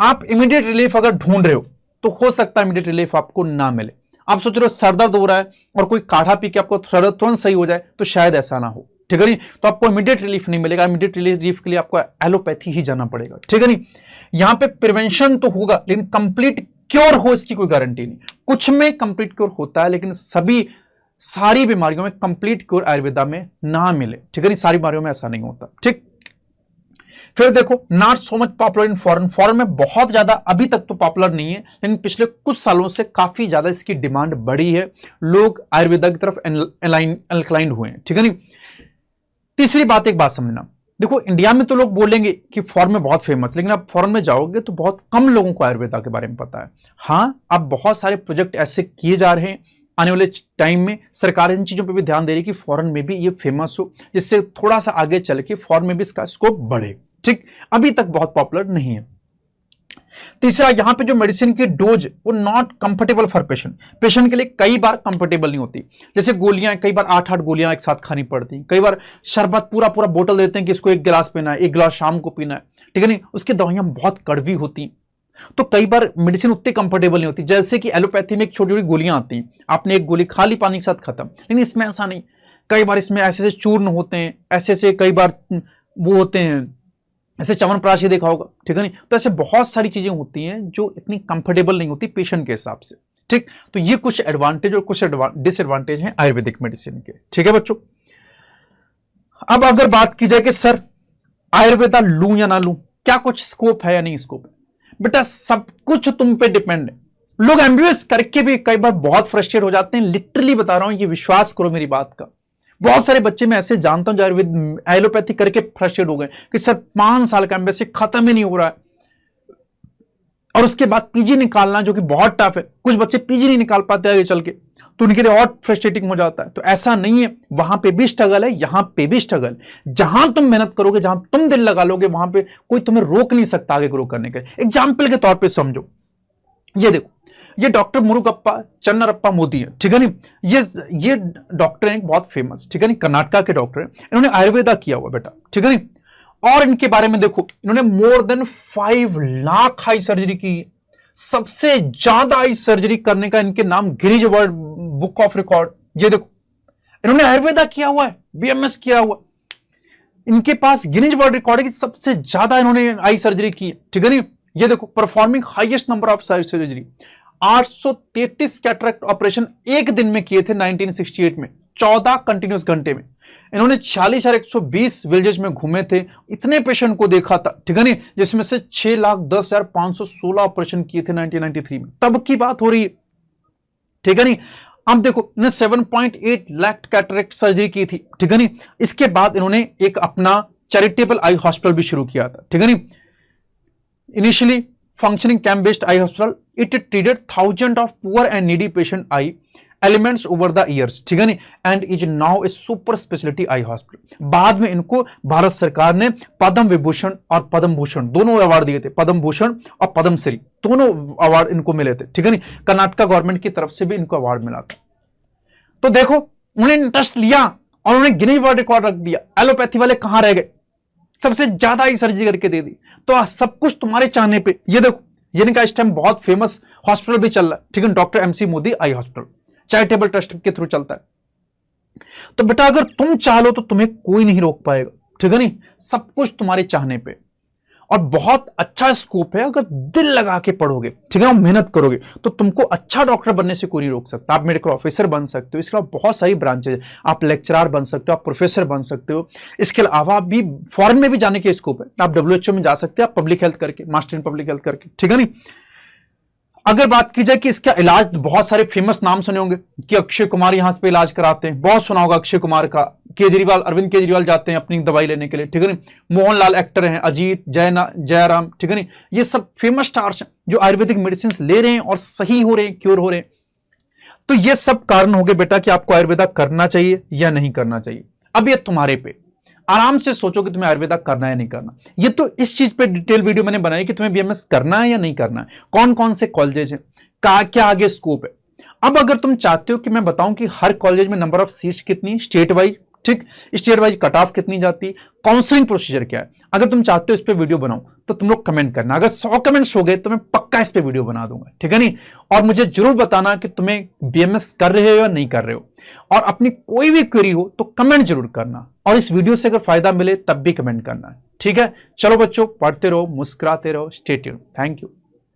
आप इमीडिएट रिलीफ अगर ढूंढ रहे हो तो हो सकता है इमीडिएट रिलीफ आपको ना मिले। आप सोच रहे हो सर दर्द हो रहा है और कोई काढ़ा पी के आपको सर दर्द तुरंत सही हो जाए, तो शायद ऐसा ना हो, ठीक है नहीं, तो आपको इमीडिएट रिलीफ नहीं मिलेगा। इमीडिएट रिलीफ के लिए आपको एलोपैथी ही जाना पड़ेगा, ठीक है नहीं। यहां पे प्रिवेंशन तो होगा लेकिन कंप्लीट क्योर हो इसकी कोई गारंटी नहीं। कुछ में कंप्लीट क्योर होता है लेकिन सारी बीमारियों में कंप्लीट क्योर आयुर्वेदा में ना मिले, ठीक है नहीं, सारी बीमारियों में ऐसा नहीं होता, ठीक। फिर देखो not so much popular in foreign, foreign में बहुत ज्यादा अभी तक तो पॉपुलर नहीं है लेकिन पिछले कुछ सालों से काफी ज्यादा इसकी डिमांड बढ़ी है, लोग आयुर्वेदा की तरफ इंक्लाइंड हुए हैं, ठीक है नहीं। तीसरी बात, एक बात समझना, देखो इंडिया में तो लोग बोलेंगे कि फॉरेन में बहुत फेमस, लेकिन आप फॉरेन में जाओगे तो बहुत कम लोगों को आयुर्वेदा के बारे में पता है। हाँ, अब बहुत सारे प्रोजेक्ट ऐसे किए जा रहे हैं, आने वाले टाइम में सरकार इन चीजों पर भी ध्यान दे रही है कि फॉरेन में भी ये फेमस हो, जिससे थोड़ा सा आगे चल के फॉरेन में भी इसका स्कोप बढ़े, ठीक। अभी तक बहुत पॉपुलर नहीं है। तीसरा, यहां पे जो मेडिसिन की डोज वो नॉट कंफर्टेबल फॉर पेशेंट के लिए कई बार कंफर्टेबल नहीं होती। जैसे गोलियां, कई बार 8-8 गोलियां एक साथ खानी पड़ती हैं, कई बार शरबत पूरा बोतल देते हैं कि इसको 1 गिलास पीना है, 1 गिलास शाम को पीना है, ठीक है नहीं। उसकी दवाइयां बहुत कड़वी होती हैं, तो कई बार मेडिसिन उतनी कंफर्टेबल नहीं होती। जैसे कि एलोपैथी में एक छोटी छोटी गोलियां आती हैं, आपने 1 गोली खा ली पानी के साथ खत्म, लेकिन इसमें ऐसा नहीं। कई बार इसमें ऐसे चूर्ण होते हैं, ऐसे कई बार वो होते हैं, ऐसे च्यवनप्राश देखा होगा, ठीक है नहीं। तो ऐसे बहुत सारी चीजें होती हैं जो इतनी कंफर्टेबल नहीं होती पेशेंट के हिसाब से, ठीक। तो ये कुछ एडवांटेज और कुछ डिसएडवांटेज हैं आयुर्वेदिक मेडिसिन के, ठीक है बच्चों। अब अगर बात की जाए कि सर आयुर्वेदा लूं या ना लूं, क्या कुछ स्कोप है या नहीं स्कोप है, बेटा सब कुछ तुम पे डिपेंड है। लोग एमबीबीएस करके भी कई बार बहुत फ्रस्ट्रेट हो जाते हैं, लिटरली बता रहा हूं, ये विश्वास करो मेरी बात का। बहुत सारे बच्चे मैं ऐसे जानता हूं जो आयुर्वेद एलोपैथी करके फ्रस्ट्रेट हो गए कि सर 5 साल का एमबीबीएस खत्म ही नहीं हो रहा है, और उसके बाद पीजी निकालना जो कि बहुत टफ है, कुछ बच्चे पीजी नहीं निकाल पाते आगे चल के, तो उनके लिए और फ्रस्ट्रेटिंग हो जाता है। तो ऐसा नहीं है, वहां पे भी स्ट्रगल है, यहां पे भी स्ट्रगल। जहां तुम मेहनत करोगे, जहां तुम दिल लगा लोगे, वहां पे कोई तुम्हें रोक नहीं सकता आगे ग्रो करने के। एग्जाम्पल के तौर पर समझो, ये देखो, ये डॉक्टर मुरुगप्पा चन्नरप्पा मोदी है, ठीक है नहीं। ये डॉक्टर हैं बहुत फेमस, ठीक है नहीं, कर्नाटका के डॉक्टर हैं। इन्होंने आयुर्वेदा किया हुआ बेटा, ठीक है नहीं। और इनके बारे में देखो, इन्होंने more than 5 lakh eye surgery की। सबसे ज्यादा आई सर्जरी करने का इनके नाम Guinness world book of record. ये देखो, इन्होंने आयुर्वेदा किया हुआ है, बीएमएस किया हुआ, इनके पास गिनीज वर्ल्ड रिकॉर्ड है कि सबसे ज्यादा इन्होंने आई सर्जरी की, ठीक है नहीं। ये देखो, performing highest number of surgery, 833 cataract operation एक दिन में किए थे 1968 में, 14 कंटिन्यूस घंटे में। इन्होंने 46,120 विलेजेस में घूमे थे, इतने पेशेंट को देखा था, ठीक है नहीं, जिसमें से 6,10,516 ऑपरेशन किए थे 1993 में। तब की बात हो रही है, ठीक है नहीं। अब देखो, इन्होंने 7.8 लाख कैटरेक्ट सर्जरी की थी, ठीक है नहीं। इसके बाद इन्होंने एक अपना चैरिटेबल आई हॉस्पिटल भी शुरू किया था, ठीक है नहीं। Initially functioning camp based eye hospital, it treated thousands of poor and needy patient eye elements over the years, ठीक है नहीं, and is now a super specialty eye hospital। बाद में इनको भारत सरकार ने पद्म विभूषण और पद्म भूषण दोनों अवार्ड दिए थे, पद्म भूषण और पद्म श्री दोनों अवार्ड इनको मिले थे, ठीक है नहीं। कर्नाटका गवर्नमेंट की तरफ से भी इनको अवार्ड मिला था। तो देखो, उन्होंने इंटरेस्ट लिया और उन्होंने गिनीज वर्ल्ड रिकॉर्ड रख दिया। एलोपैथी वाले कहां रह गए, सबसे ज्यादा ही सर्जरी करके दे दी। तो सब कुछ तुम्हारे चाहने पे, ये देखो, ये इनका इस टाइम बहुत फेमस हॉस्पिटल भी चल रहा है, ठीक है, doctor MC Modi eye hospital, charitable trust के थ्रू चलता है। तो बेटा अगर तुम चाह लो तो तुम्हें कोई नहीं रोक पाएगा, ठीक है नहीं, सब कुछ तुम्हारे चाहने पे। और बहुत अच्छा स्कोप है, अगर दिल लगा के पढ़ोगे, ठीक है, और मेहनत करोगे तो तुमको अच्छा डॉक्टर बनने से कोई नहीं रोक सकता। आप मेडिकल ऑफिसर बन सकते हो, इसके अलावा बहुत सारी ब्रांचेज, आप लेक्चरर बन सकते हो, आप प्रोफेसर बन सकते हो। इसके अलावा भी फॉरेन में भी जाने के स्कोप है, आप WHO में जा सकते हैं, आप पब्लिक हेल्थ करके, मास्टर इन पब्लिक हेल्थ करके, ठीक है नहीं। अगर बात की जाए कि इसका इलाज, बहुत सारे फेमस नाम सुने होंगे कि अक्षय कुमार यहां पे इलाज कराते हैं, बहुत सुना होगा अक्षय कुमार का। केजरीवाल, अरविंद केजरीवाल जाते हैं अपनी दवाई लेने के लिए, ठीक है नहीं। मोहनलाल एक्टर हैं, अजीत, जयराम, ठीक है नहीं। ये सब फेमस स्टार्स हैं जो आयुर्वेदिक मेडिसिन ले रहे हैं और सही हो रहे हैं, क्योर हो रहे हैं। तो ये सब कारण हो गए बेटा कि आपको आयुर्वेदा करना चाहिए या नहीं करना चाहिए। अब ये तुम्हारे पे, आराम से सोचो कि तुम्हें आयुर्वेदा करना है नहीं करना। ये तो इस चीज पे डिटेल वीडियो मैंने बनाई कि तुम्हें बीएमएस करना है या नहीं करना है, कौन कौन से कॉलेजेस हैं, क्या आगे स्कोप है। अब अगर तुम चाहते हो कि मैं बताऊं कि हर कॉलेज में नंबर ऑफ सीट्स कितनी, स्टेट वाइज, ठीक, स्टेट वाइज कट ऑफ कितनी जाती, काउंसलिंग प्रोसीजर क्या है, अगर तुम चाहते हो इस पे वीडियो बनाऊं तो तुम लोग कमेंट करना। अगर 100 कमेंट्स हो गए तो मैं पक्का इस पे वीडियो बना दूंगा, ठीक है नहीं। और मुझे जरूर बताना कि तुम्हें बीएमएस कर रहे हो या नहीं कर रहे हो, और अपनी कोई भी क्वेरी हो तो कमेंट जरूर करना, और इस वीडियो से अगर फायदा मिले तब भी कमेंट करना, ठीक है। चलो बच्चों, पढ़ते रहो, मुस्कुराते रहो, स्टे ट्यून्ड, थैंक यू।